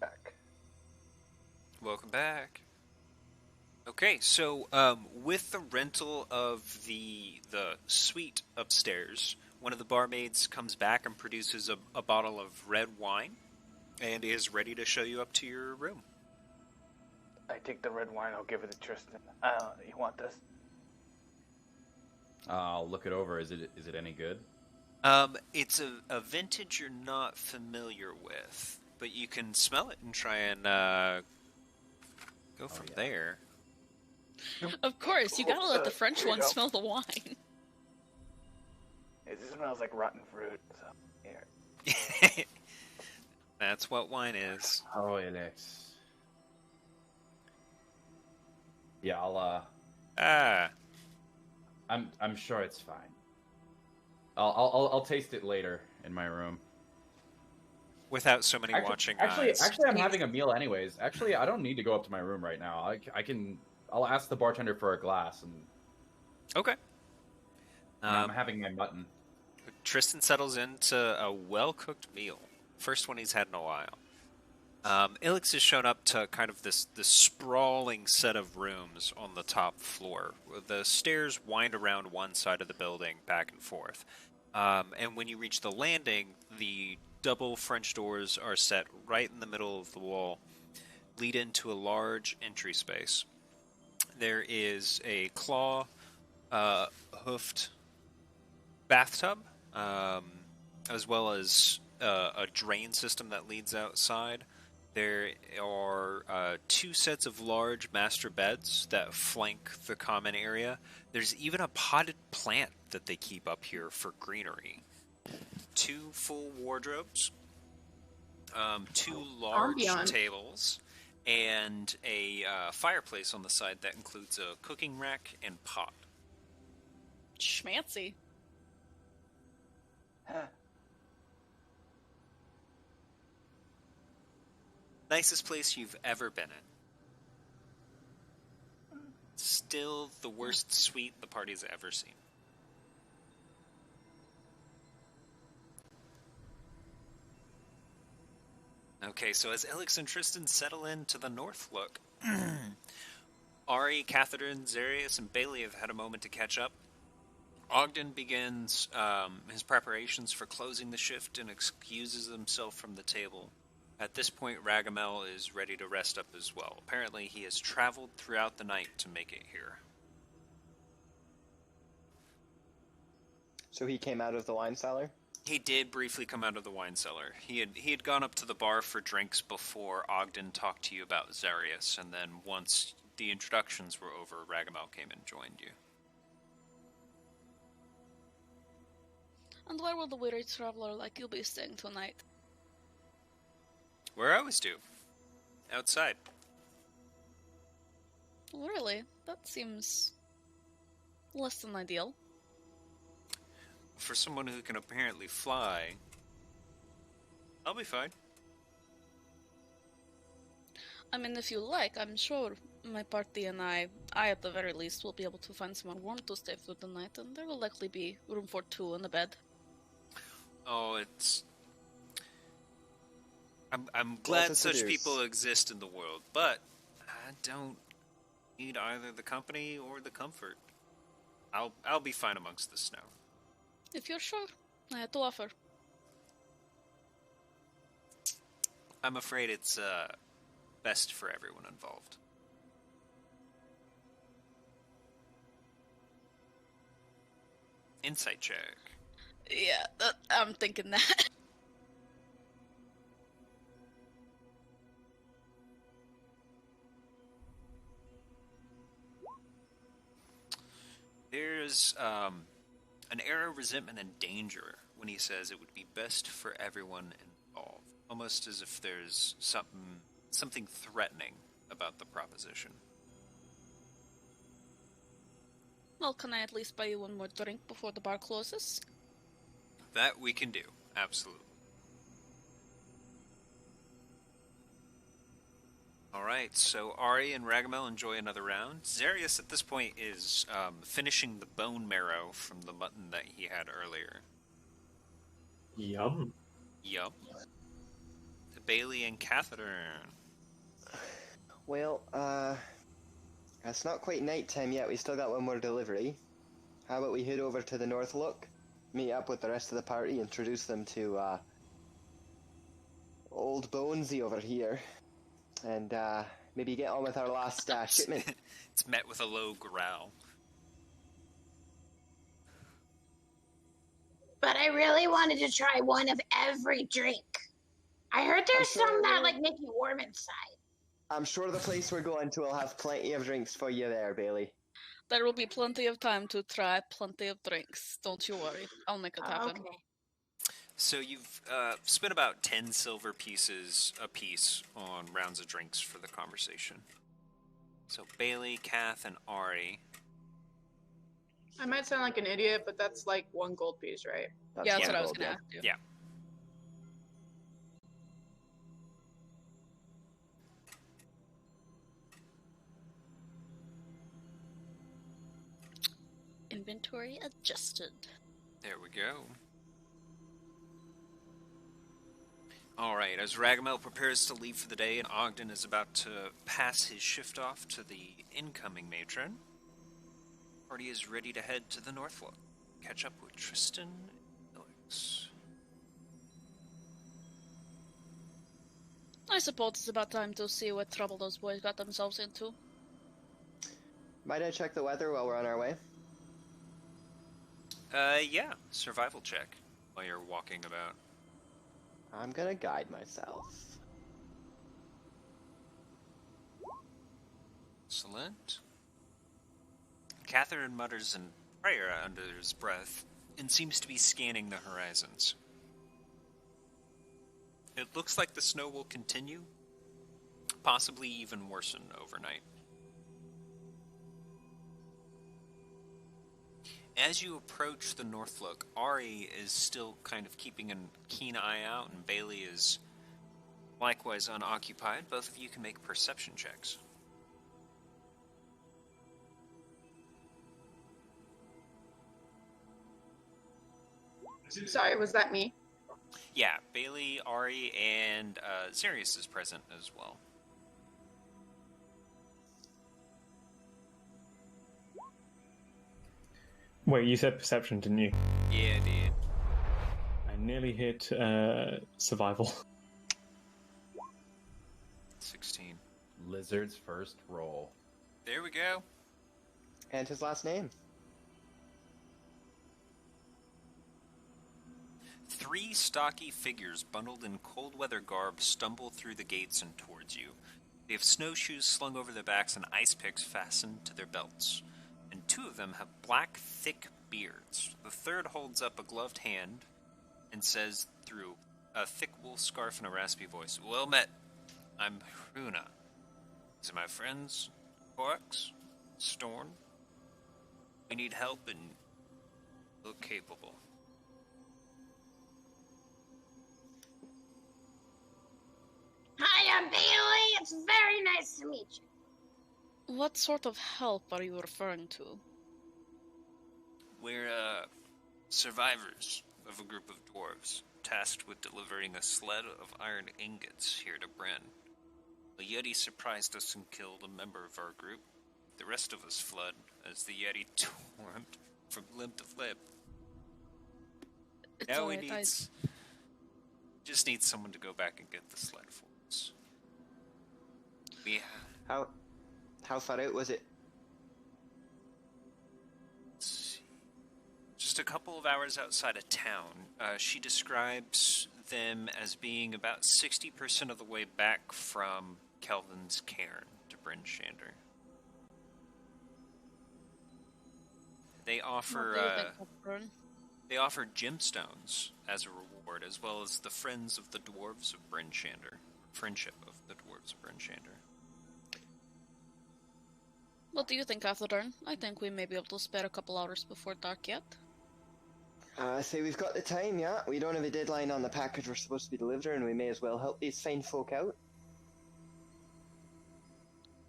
Back. Welcome back. Okay, so with the rental of the suite upstairs, one of the barmaids comes back and produces a bottle of red wine and is ready to show you up to your room. I take the red wine. I'll give it to Tristan. You want this? I'll look it over. Is it any good? It's a vintage you're not familiar with, but you can smell it and try and go from there. Of course, you gotta let the French one smell the wine. It smells like rotten fruit. So here. That's what wine is. Oh, Alex. Yeah, I'll. I'm sure it's fine. I'll taste it later in my room. Without so many watching eyes. Actually, I'm having a meal anyways. Actually, I don't need to go up to my room right now. I'll ask the bartender for a glass and. Okay. I'm having my mutton. Tristan settles into a well-cooked meal. First one he's had in a while. Ilix has shown up to kind of this sprawling set of rooms on the top floor. The stairs wind around one side of the building, back and forth. And when you reach the landing, the double French doors are set right in the middle of the wall, lead into a large entry space. There is a claw-hoofed bathtub, as well as a drain system that leads outside. There are 2 sets of large master beds that flank the common area. There's even a potted plant that they keep up here for greenery. 2 full wardrobes, 2 large tables, and a fireplace on the side that includes a cooking rack and pot. Schmancy. Huh. Nicest place you've ever been in. Still the worst suite the party's ever seen. Okay, so as Elix and Tristan settle in to the north look, Ari, Catherine, Zarius, and Bailey have had a moment to catch up. Ogden begins his preparations for closing the shift and excuses himself from the table. At this point, Ragamel is ready to rest up as well. Apparently, he has traveled throughout the night to make it here. So he came out of the wine cellar? He did briefly come out of the wine cellar. He had gone up to the bar for drinks before Ogden talked to you about Zarius, and then once the introductions were over, Ragamel came and joined you. And where will the weary traveler like you be staying tonight? Where I always do. Outside. Really? That seems less than ideal. For someone who can apparently fly, I'll be fine. I mean, if you like, I'm sure my party and I at the very least, will be able to find somewhere warm to stay through the night, and there will likely be room for 2 in the bed. Oh, it's... I'm glad such people exist in the world, but I don't need either the company or the comfort. I'll be fine amongst the snow. If you're sure, I had to offer. I'm afraid it's best for everyone involved. Insight check. Yeah, I'm thinking that. There's an air of resentment and danger when he says it would be best for everyone involved, almost as if there's something threatening about the proposition. Well, can I at least buy you one more drink before the bar closes? That we can do, absolutely. Alright, so Ari and Ragamel enjoy another round. Zarius at this point is finishing the bone marrow from the mutton that he had earlier. Yum. Yup. Bailey and Catherine. Well, it's not quite night time yet. We still got one more delivery. How about we head over to the North Look, meet up with the rest of the party, introduce them to old Bonesy over here, and maybe get on with our last shipment. It's met with a low growl. But I really wanted to try one of every drink. I heard there's some that like make you warm inside. I'm sure the place we're going to will have plenty of drinks for you there, Bailey. There will be plenty of time to try plenty of drinks. Don't you worry. I'll make it happen. Okay. So you've spent about 10 silver pieces apiece on rounds of drinks for the conversation. So Bailey, Kath, and Ari. I might sound like an idiot, but that's like 1 gold piece, right? Yeah, that's what I was going to ask you. Yeah. Inventory adjusted. There we go. Alright, as Ragamel prepares to leave for the day and Ogden is about to pass his shift off to the incoming matron, party is ready to head to the Northlook. Catch up with Tristan and Alex. I suppose it's about time to see what trouble those boys got themselves into. Might I check the weather while we're on our way? Yeah. Survival check while you're walking about. I'm gonna guide myself. Excellent. Catherine mutters in prayer under his breath and seems to be scanning the horizons. It looks like the snow will continue, possibly even worsen overnight. As you approach the Northlook, Ari is still kind of keeping a keen eye out, and Bailey is likewise unoccupied. Both of you can make perception checks. Sorry, was that me? Yeah, Bailey, Ari, and Zarius is present as well. Wait, you said perception, didn't you? Yeah, I did. I nearly hit survival. 16. Lizard's first roll. There we go. And his last name. 3 stocky figures bundled in cold weather garb stumble through the gates and towards you. They have snowshoes slung over their backs and ice picks fastened to their belts. And 2 of them have black, thick beards. The third holds up a gloved hand and says through a thick wool scarf and a raspy voice, "Well met. I'm Hruna. These are my friends, Corax, Storm. We need help and look capable." Hi, I'm Bailey. It's very nice to meet you. What sort of help are you referring to? We're survivors of a group of dwarves, tasked with delivering a sled of iron ingots here to Bryn. The Yeti surprised us and killed a member of our group. The rest of us fled as the Yeti tore him from limb to limb. It's Now we alright, just need someone to go back and get the sled for us. How far out was it? Let's see. Just a couple of hours outside of town. She describes them as being about 60% of the way back from Kelvin's cairn to Bryn Shander. They offer they offer gemstones as a reward, as well as the friends of the dwarves of Bryn Shander. Friendship of the dwarves of Bryn Shander. What do you think, Atheldorn? I think we may be able to spare a couple hours before dark yet. I say we've got the time, yeah. We don't have a deadline on the package we're supposed to be delivering, and we may as well help these fine folk out.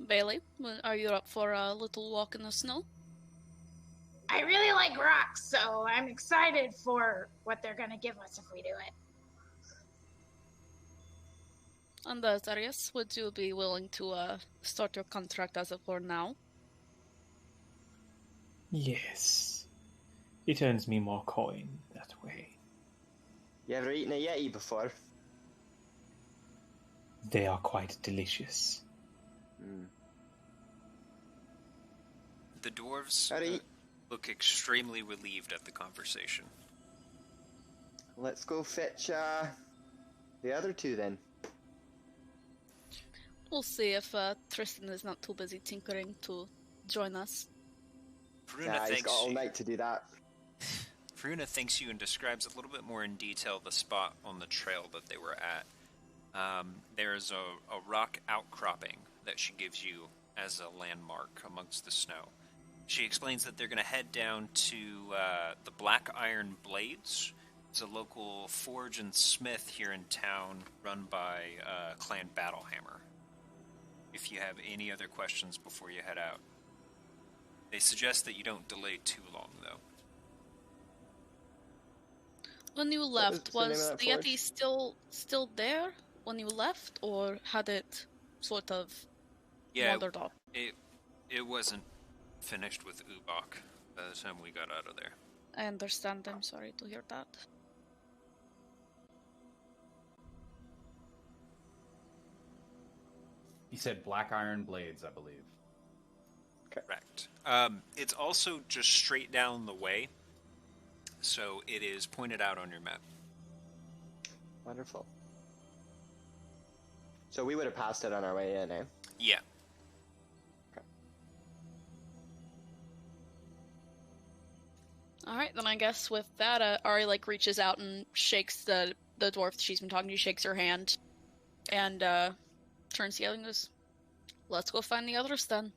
Bailey, are you up for a little walk in the snow? I really like rocks, so I'm excited for what they're gonna give us if we do it. And Darius, would you be willing to start your contract as of for now? Yes. It earns me more coin that way. You ever eaten a Yeti before? They are quite delicious. The dwarves look extremely relieved at the conversation. Let's go fetch the other two then. We'll see if Tristan is not too busy tinkering to join us. He's got all night to do that. Fruna thanks you and describes a little bit more in detail the spot on the trail that they were at. There's a rock outcropping that she gives you as a landmark amongst the snow. She explains that they're going to head down to the Black Iron Blades. It's a local forge and smith here in town run by Clan Battlehammer. If you have any other questions before you head out. They suggest that you don't delay too long, though. When you left, was the Yeti still there when you left, or had it sort of wandered off? It wasn't finished with Ubok by the time we got out of there. I understand. I'm sorry to hear that. He said Black Iron Blades, I believe. Correct. It's also just straight down the way, so it is pointed out on your map. Wonderful. So we would have passed it on our way in, eh? Yeah. Okay. Alright, then I guess with that, Ari, reaches out and shakes the dwarf that she's been talking to, shakes her hand, and, turns to the other and goes, "Let's go find the others, then."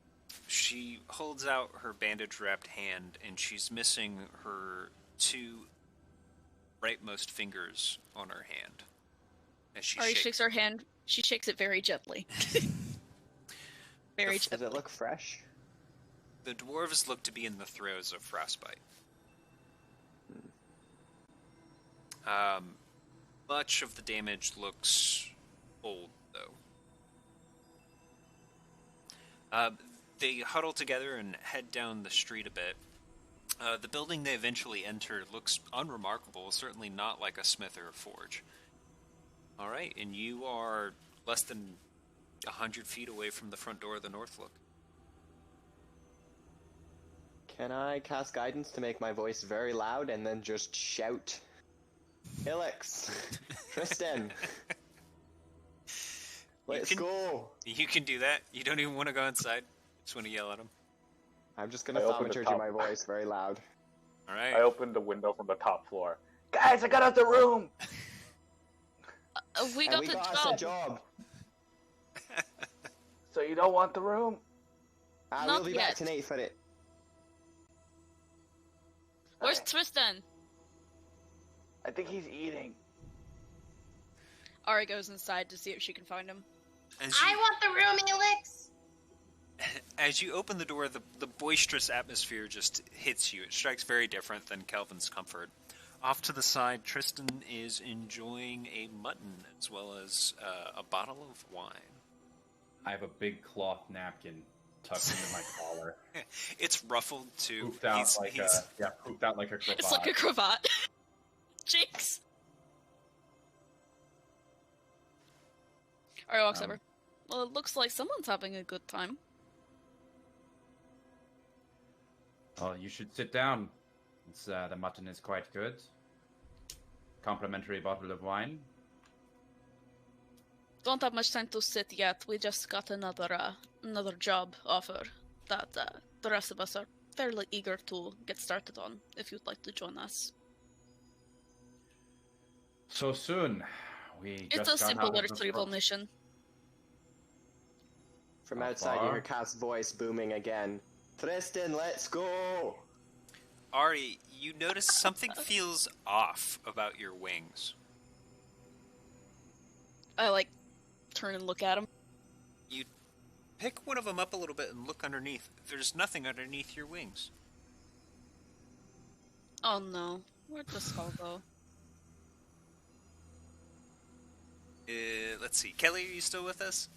She holds out her bandage-wrapped hand, and she's missing her two rightmost fingers on her hand. As she Ari shakes her hand. She shakes it very gently. Very gently. Does it look fresh? The dwarves look to be in the throes of frostbite. Much of the damage looks old, though. They huddle together and head down the street a bit. The building they eventually enter looks unremarkable, certainly not like a smith or a forge. Alright, and you are less than 100 feet away from the front door of the Northlook. Can I cast guidance to make my voice very loud and then just shout? Ilix! Tristan! Let's go! You can do that. You don't even want to go inside. Just want to yell at him. I'm just gonna thaumaturgy my voice very loud. Alright. I opened the window from the top floor. Guys, I got out the room! We got the job. So you don't want the room? I will be back tonight for it. Where's Tristan? I think he's eating. Ari goes inside to see if she can find him. I want the room, Elix! As you open the door, the boisterous atmosphere just hits you. It strikes very different than Kelvin's comfort. Off to the side, Tristan is enjoying a mutton as well as a bottle of wine. I have a big cloth napkin tucked into my collar. It's ruffled too. Poofed out poofed out like a cravat. It's like a cravat. Jinx! Ari walks over. Well, it looks like someone's having a good time. Oh, you should sit down. It's, the mutton is quite good. Complimentary bottle of wine. Don't have much time to sit yet. We just got another job offer that the rest of us are fairly eager to get started on. If you'd like to join us, So soon. We it's just a got simple out of the retrieval frost. mission. From How outside, you far? hear Kath's voice booming again. Tristan, let's go! Ari, you notice something feels off about your wings. I turn and look at him. You pick one of them up a little bit and look underneath. There's nothing underneath your wings. Oh no, where'd the skull go? Let's see. Kelly, are you still with us?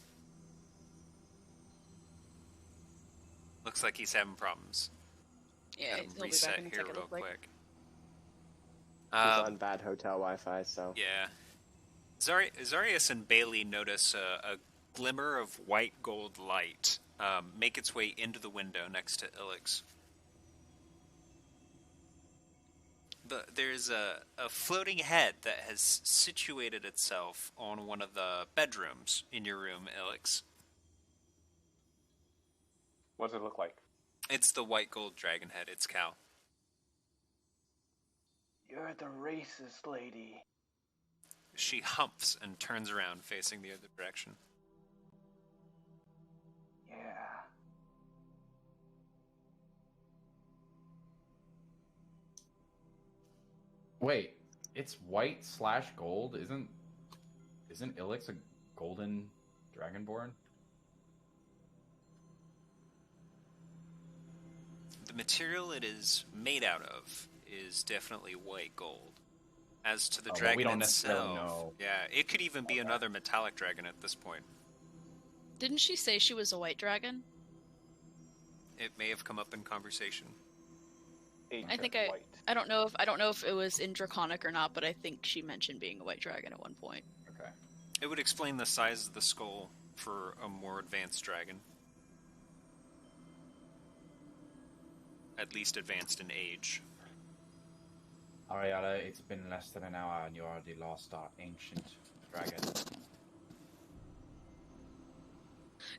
Looks like he's having problems. Yeah, Let him he'll be reset back in a here second. real Look like. quick. He's on bad hotel Wi-Fi, so... Yeah. Zarius and Bailey notice a glimmer of white gold light make its way into the window next to Ilix. But there's a floating head that has situated itself on one of the bedrooms in your room, Ilix. What does it look like? It's the white gold dragon head. It's Cal. You're the racist lady. She humps and turns around, facing the other direction. Yeah. Wait, it's white / gold. Isn't Ilix a golden dragonborn? The material it is made out of is definitely white gold. As to the Well, dragon we don't necessarily itself, know. yeah, it could even be another metallic dragon at this point. Didn't she say she was a white dragon? It may have come up in conversation. Ancient think white. I don't know if it was in Draconic or not, but I think she mentioned being a white dragon at one point. Okay. It would explain the size of the skull for a more advanced dragon. At least advanced in age. Ariella, it's been less than an hour and you already lost our ancient dragon.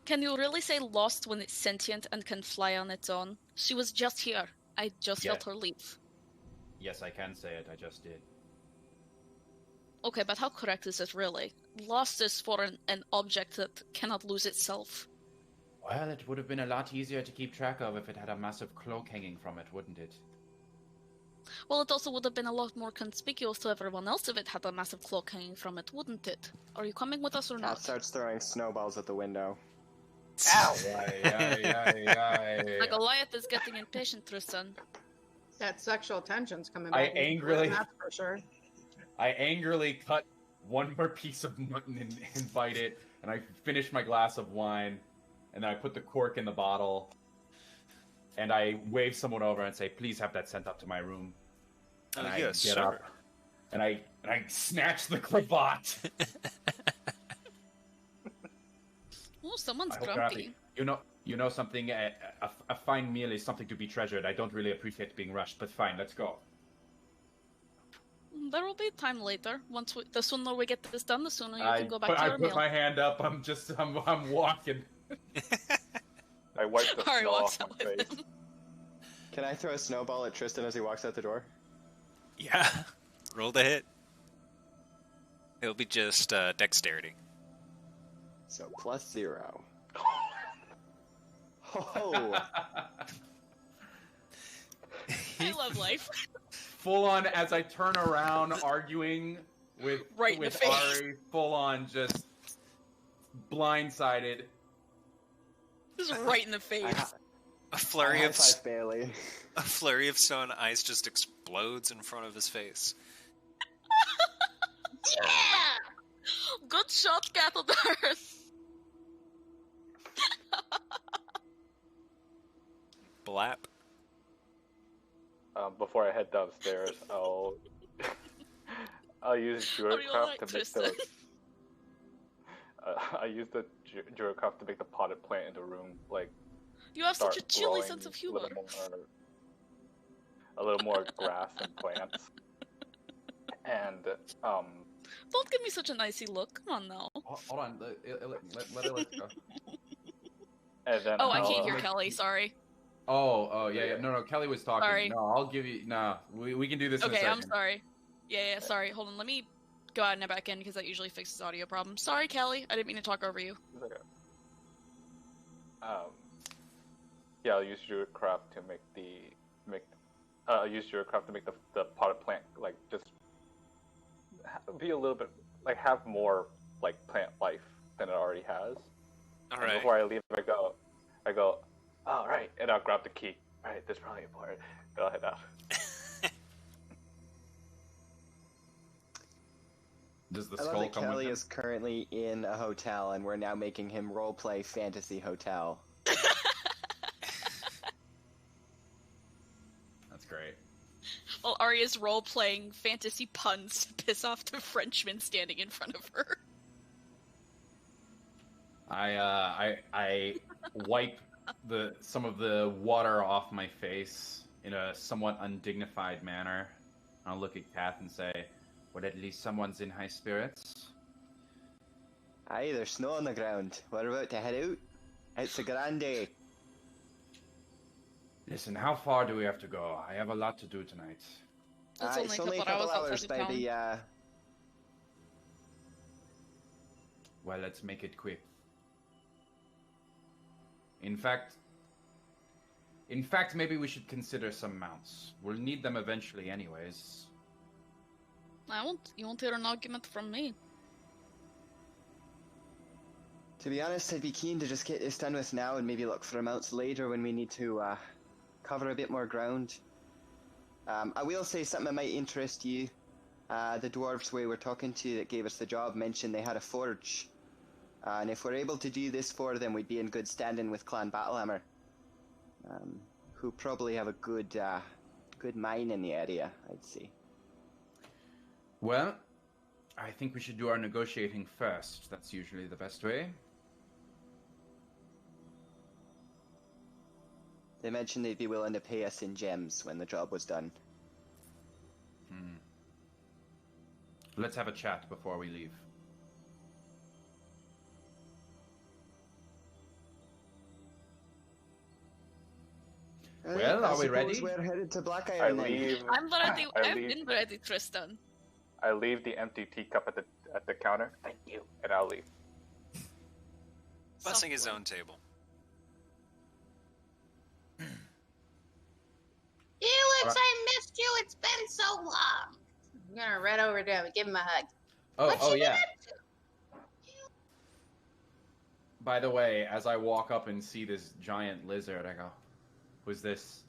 Can you really say lost when it's sentient and can fly on its own? She was just here. I just felt her leave. Yes, I can say it. I just did. Okay, but how correct is it really? Lost is for an object that cannot lose itself. Well, it would have been a lot easier to keep track of if it had a massive cloak hanging from it, wouldn't it? Well, it also would have been a lot more conspicuous to everyone else if it had a massive cloak hanging from it, wouldn't it? Are you coming with us or Kath not? starts throwing snowballs at the window. Ow! Like Goliath is getting impatient, Tristan. That sexual tension's coming I back. angrily- That's for sure. I angrily cut one more piece of mutton and bite it, and I finish my glass of wine, and then I put the cork in the bottle, and I wave someone over and say, "Please have that sent up to my room." And I yes, get sir. up, and I snatch the cravat. Oh, someone's I hope you're grumpy. happy. You know something. A fine meal is something to be treasured. I don't really appreciate being rushed, but fine, let's go. There will be time later. The sooner we get this done, the sooner you I can go back to I your put meal. my hand up. I'm walking. I wipe the Ari snow walks off out my with face. him. Can I throw a snowball at Tristan as he walks out the door? Yeah. Roll the hit. It'll be just dexterity. So +0. Oh! I love life. Full on as I turn around, arguing with Right in the face. Ari. Full on, just blindsided. Just right in the face. A flurry of High-five Bailey. a flurry of stone ice just explodes in front of his face. Yeah! Good shot, Castleburn. Blap. Before I head downstairs, I'll use Are you Druidcraft alright, to make Tristan? the. I use the Druidcraft to make the potted plant in the room like You have start such a chilly growing sense of a little humor. more. a little more grass and plants. And Don't give me such an icy look. Come on now. Hold on. Let it go. and then Oh, I I'll, can't hear Kelly. Sorry. Oh, yeah. No, Kelly was talking. Sorry. No, I'll give you. No, we can do this in a Okay, second. I'm sorry. Yeah, sorry. Hold on, let me go out and back in because that usually fixes audio problems. Sorry, Kelly. I didn't mean to talk over you. Okay. Yeah, I'll use Druidcraft to make the potted plant like just be a little bit like have more like plant life than it already has. All And right. before I leave, I go, all right, and I'll grab the key. All right, this is probably important. Then I'll head out. Does the I love skull that come Kelly with him? is currently in a hotel, and we're now making him roleplay fantasy hotel. That's great. Well, Arya's role-playing fantasy puns to piss off the Frenchman standing in front of her. I wipe some of the water off my face in a somewhat undignified manner. I'll look at Kath and say, "Well, at least someone's in high spirits." Aye, there's snow on the ground. We're about to head out. It's a grand day. Listen, how far do we have to go? I have a lot to do tonight. It's It's only a couple hours by the, Well, let's make it quick. In fact, maybe we should consider some mounts. We'll need them eventually anyways. You won't hear an argument from me. To be honest, I'd be keen to just get this done with now and maybe look for amounts later when we need to cover a bit more ground. I will say something that might interest you. The dwarves we were talking to that gave us the job mentioned they had a forge. And if we're able to do this for them, we'd be in good standing with Clan Battlehammer. Who probably have a good mine in the area, I'd say. Well, I think we should do our negotiating first. That's usually the best way. They mentioned they'd be willing to pay us in gems when the job was done. Let's have a chat before we leave. Well, are we ready? We're headed to Black I Iron then. leave. I'm ready. I've leave. been ready, Tristan. I leave the empty teacup at the counter. Thank you, and I'll leave. Blessing his own table. Felix, I missed you. It's been so long. I'm gonna run over to him and give him a hug. Oh yeah. By the way, as I walk up and see this giant lizard, I go, "Who's this?"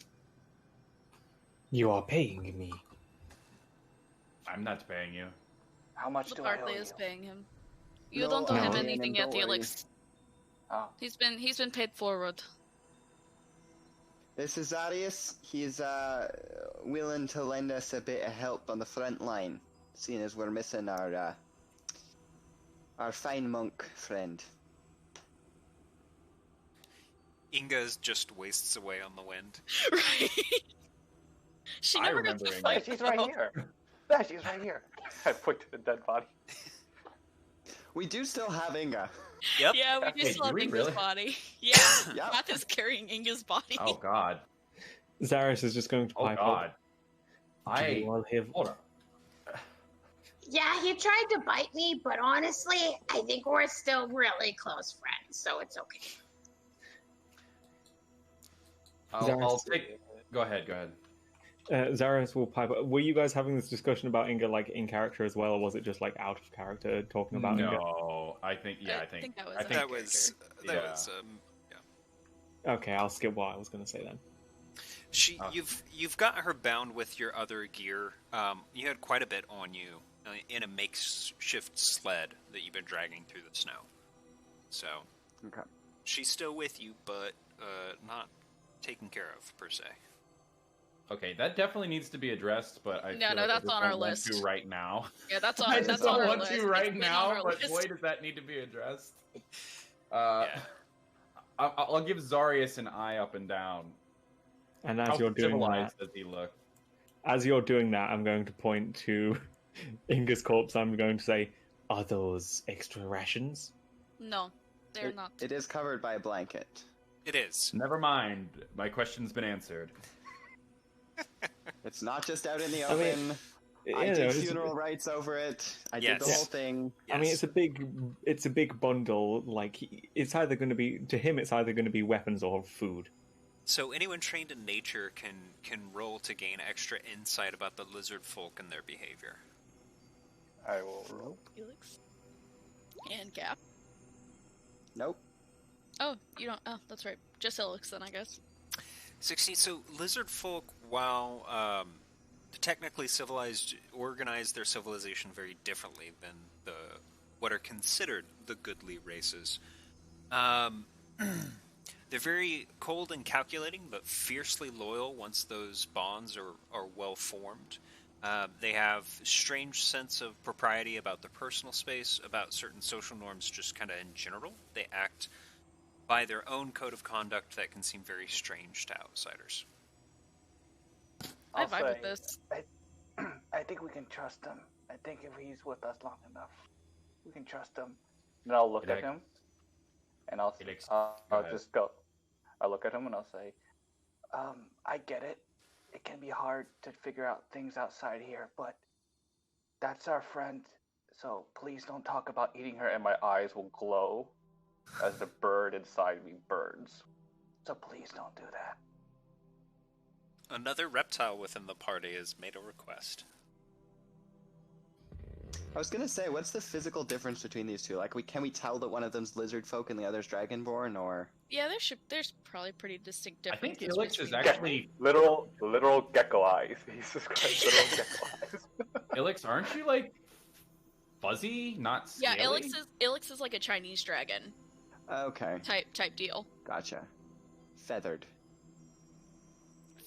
You are paying me. I'm not paying you. How much The do I owe Barclay you? is paying him. You No, don't owe I'm him paying anything him, yet, don't worry. Felix. Oh, He's been paid forward. This is Arius. He's willing to lend us a bit of help on the front line, seeing as we're missing our fine monk friend. Inga's just wastes away on the wind. Right? She I never got remember to Inga. fight. She's right though. here. Yeah, she's right here. I point to the dead body. We do still have Inga. Yep. Yeah, we Wait, just do love we Inga's really? body. Yeah, Yeah. Kath is carrying Inga's body. Oh God. Zaris is just going to Oh pipe God. up. Do you all have... Hold on. Yeah, he tried to bite me, but honestly, I think we're still really close friends, so it's okay. I'll take. Go ahead. Zaris will pipe up. Were you guys having this discussion about Inga like in character as well, or was it just like out of character talking about Inga? No, I think. Yeah, I think. that was. I think That was. That Yeah. was. Okay, I'll skip what I was going to say then. You've got her bound with your other gear. You had quite a bit on you in a makeshift sled that you've been dragging through the snow. So Okay. she's still with you, but not taken care of per se. Okay, that definitely needs to be addressed, but I No, feel no, like that's I just on don't our want list. to right now. Yeah, that's I on. just That's don't on our want list. to It's right been on now, our but list. boy, does that need to be addressed. Yeah. I'll give Zarius an eye up and down. And as How you're doing civilized that, does he look? As you're doing that, I'm going to point to Inga's corpse. I'm going to say, "Are those extra rations?" No, they're not. It is covered by a blanket. It is. Never mind. My question's been answered. It's not just out in the I mean, open. you I know, did it's- funeral rites over it. I did Yes. the whole thing. Yes. I mean, it's a big bundle. Like, it's either going to be to him, it's either going to be weapons or food. So anyone trained in nature can roll to gain extra insight about the lizard folk and their behavior. I will roll. Felix. And Cap. Nope. Oh, you don't. Oh, that's right. Just Felix then, I guess. 16. So lizard folk, while technically civilized, organize their civilization very differently than the what are considered the goodly races. They're very cold and calculating, but fiercely loyal once those bonds are well formed. They have strange sense of propriety about their personal space, about certain social norms just kind of in general. They act by their own code of conduct that can seem very strange to outsiders. I I'll vibe with say, this. I think we can trust him. I think if he's with us long enough, we can trust him. Then I'll look Felix. at him, and I'll Felix, I'll go ahead. just go. I'll look at him and I'll say, I get it. It can be hard to figure out things outside here, but that's our friend. So please don't talk about eating her, and my eyes will glow as the bird inside me burns. so please don't do that. Another reptile within the party has made a request. I was gonna say, what's the physical difference between these two? Like, can we tell that one of them's lizard folk and the other's dragonborn, or? Yeah, there's probably pretty distinct I differences. think Felix is between- actually... Literal gecko eyes. He's just got literal gecko eyes. Felix, aren't you, like, fuzzy, not Yeah, scaly? Ilex is like a Chinese dragon Okay, type deal. gotcha. Feathered.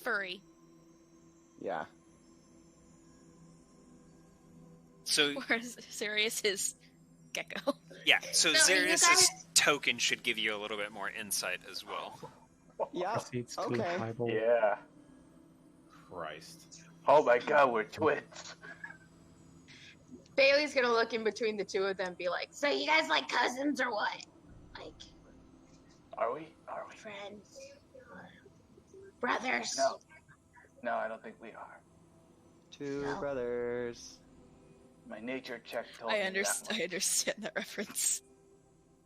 Furry. Yeah. So Whereas Sirius is gecko. yeah, so No, you Xerius' guys- token should give you a little bit more insight as well. Yeah. Proceeds to Okay. eyeball. Yeah. Christ. Oh my god, we're twins. Bailey's gonna look in between the two of them and be like, So you guys like cousins or what? Like Are we? Are we? friends? Brothers? No. No, I don't think we are. Two No. brothers. My nature check told I me understand. I that understand that reference.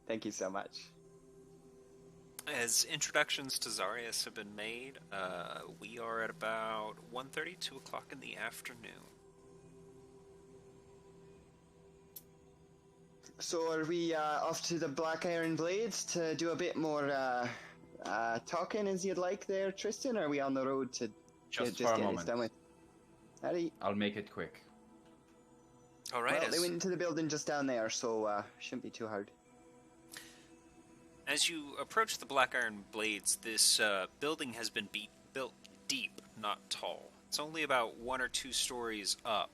Thank you so much. As introductions to Zarius have been made, we are at about 1:30, 2 o'clock in the afternoon. So are we off to the Black Iron Blades to do a bit more talking as you'd like there, Tristan? Or are we on the road to Just get for a this moment. done with? Alright. I'll make it quick. All right, Well, they went into the building just down there, so shouldn't be too hard. as you approach the Black Iron Blades, this building has been built deep, not tall. It's only about 1 or 2 stories up,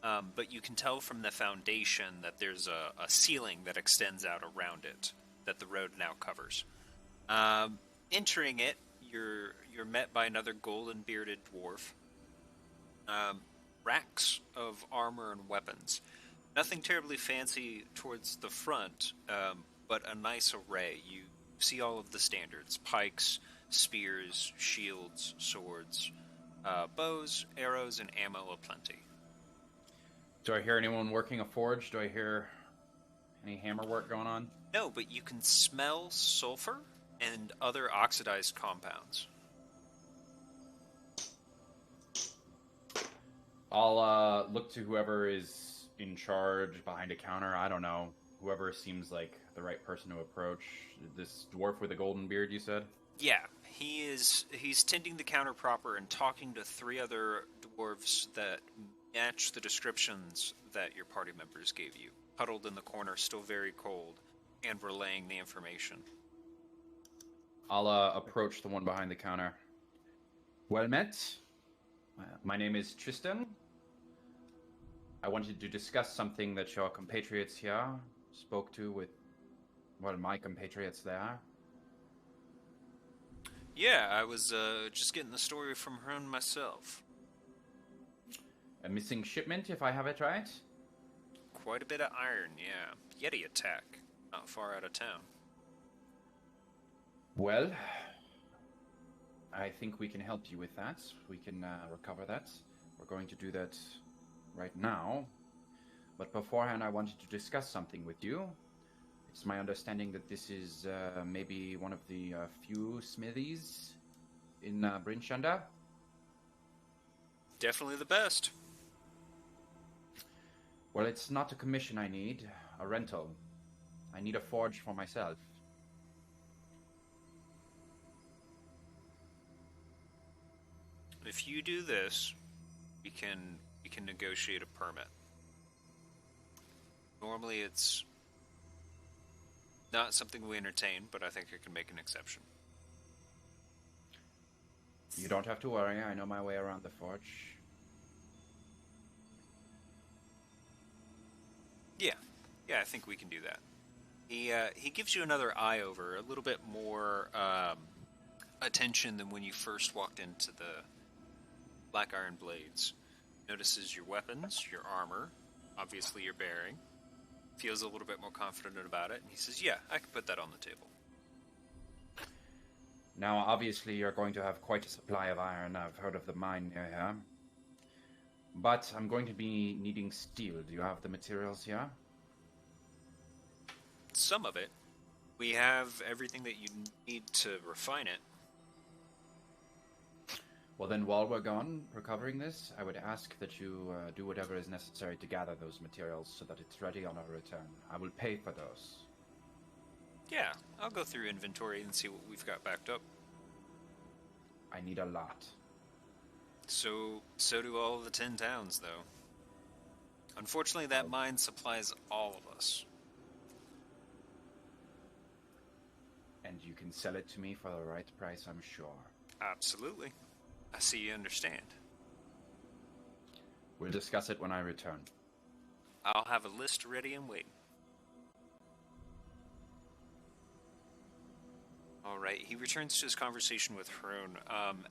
but you can tell from the foundation that there's a ceiling that extends out around it that the road now covers. Entering it, you're met by another golden-bearded dwarf. Racks of armor and weapons. Nothing terribly fancy towards the front, but a nice array. You see all of the standards: pikes, spears, shields, swords, bows, arrows, and ammo aplenty. Do I hear anyone working a forge? Do I hear any hammer work going on? No, but you can smell sulfur and other oxidized compounds. I'll look to whoever is in charge behind a counter. I don't know. Whoever seems like the right person to approach. This dwarf with a golden beard, you said? Yeah, he's tending the counter proper and talking to 3 other dwarves that match the descriptions that your party members gave you. Huddled in the corner, still very cold, and relaying the information. I'll approach the one behind the counter. Well met. My name is Tristan. I wanted to discuss something that your compatriots here spoke to with, well, my compatriots there. Yeah, I was just getting the story from her and myself. A missing shipment, if I have it right? Quite a bit of iron, yeah. Yeti attack. Not far out of town. Well, I think we can help you with that. We can recover that. We're going to do that right now. But beforehand, I wanted to discuss something with you. It's my understanding that this is maybe one of the few smithies in Bryn Shanda. Definitely the best. Well, it's not a commission I need, a rental. I need a forge for myself. If you do this, we can negotiate a permit. Normally it's not something we entertain, but I think I can make an exception. You don't have to worry, I know my way around the forge. Yeah, I think we can do that. He gives you another eye over, a little bit more attention than when you first walked into the Black Iron Blades. Notices your weapons, your armor, obviously your bearing. Feels a little bit more confident about it, and he says, yeah, I can put that on the table. Now, obviously, you're going to have quite a supply of iron. I've heard of the mine near here. But I'm going to be needing steel. Do you have the materials here? Some of it. We have everything that you need to refine it. Well, then, while we're gone recovering this, I would ask that you do whatever is necessary to gather those materials so that it's ready on our return. I will pay for those. Yeah, I'll go through inventory and see what we've got backed up. I need a lot. So do all of the 10 towns, though. Unfortunately, that mine supplies all of us. And you can sell it to me for the right price, I'm sure. Absolutely. I see you understand. We'll discuss it when I return. I'll have a list ready and waiting. Alright, he returns to his conversation with Hrun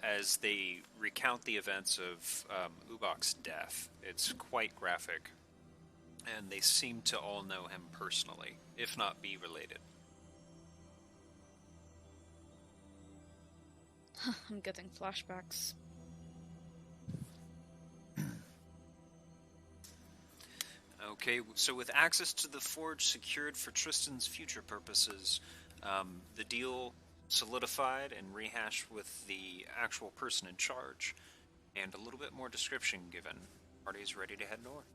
as they recount the events of Ubok's death. It's quite graphic, and they seem to all know him personally, if not be related. I'm getting flashbacks. Okay, so with access to the forge secured for Tristan's future purposes, the deal solidified and rehashed with the actual person in charge, and a little bit more description given. Party is ready to head north.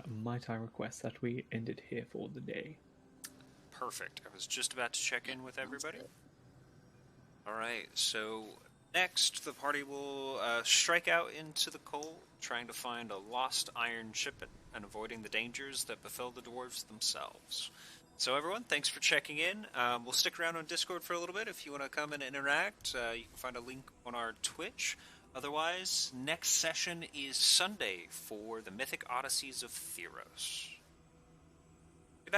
Might I request that we end it here for the day? Perfect. I was just about to check in with everybody. Alright, so next the party will strike out into the cold, trying to find a lost iron shipment and avoiding the dangers that befell the dwarves themselves. So everyone, thanks for checking in. We'll stick around on Discord for a little bit if you want to come and interact. You can find a link on our Twitch. Otherwise, next session is Sunday for the Mythic Odysseys of Theros.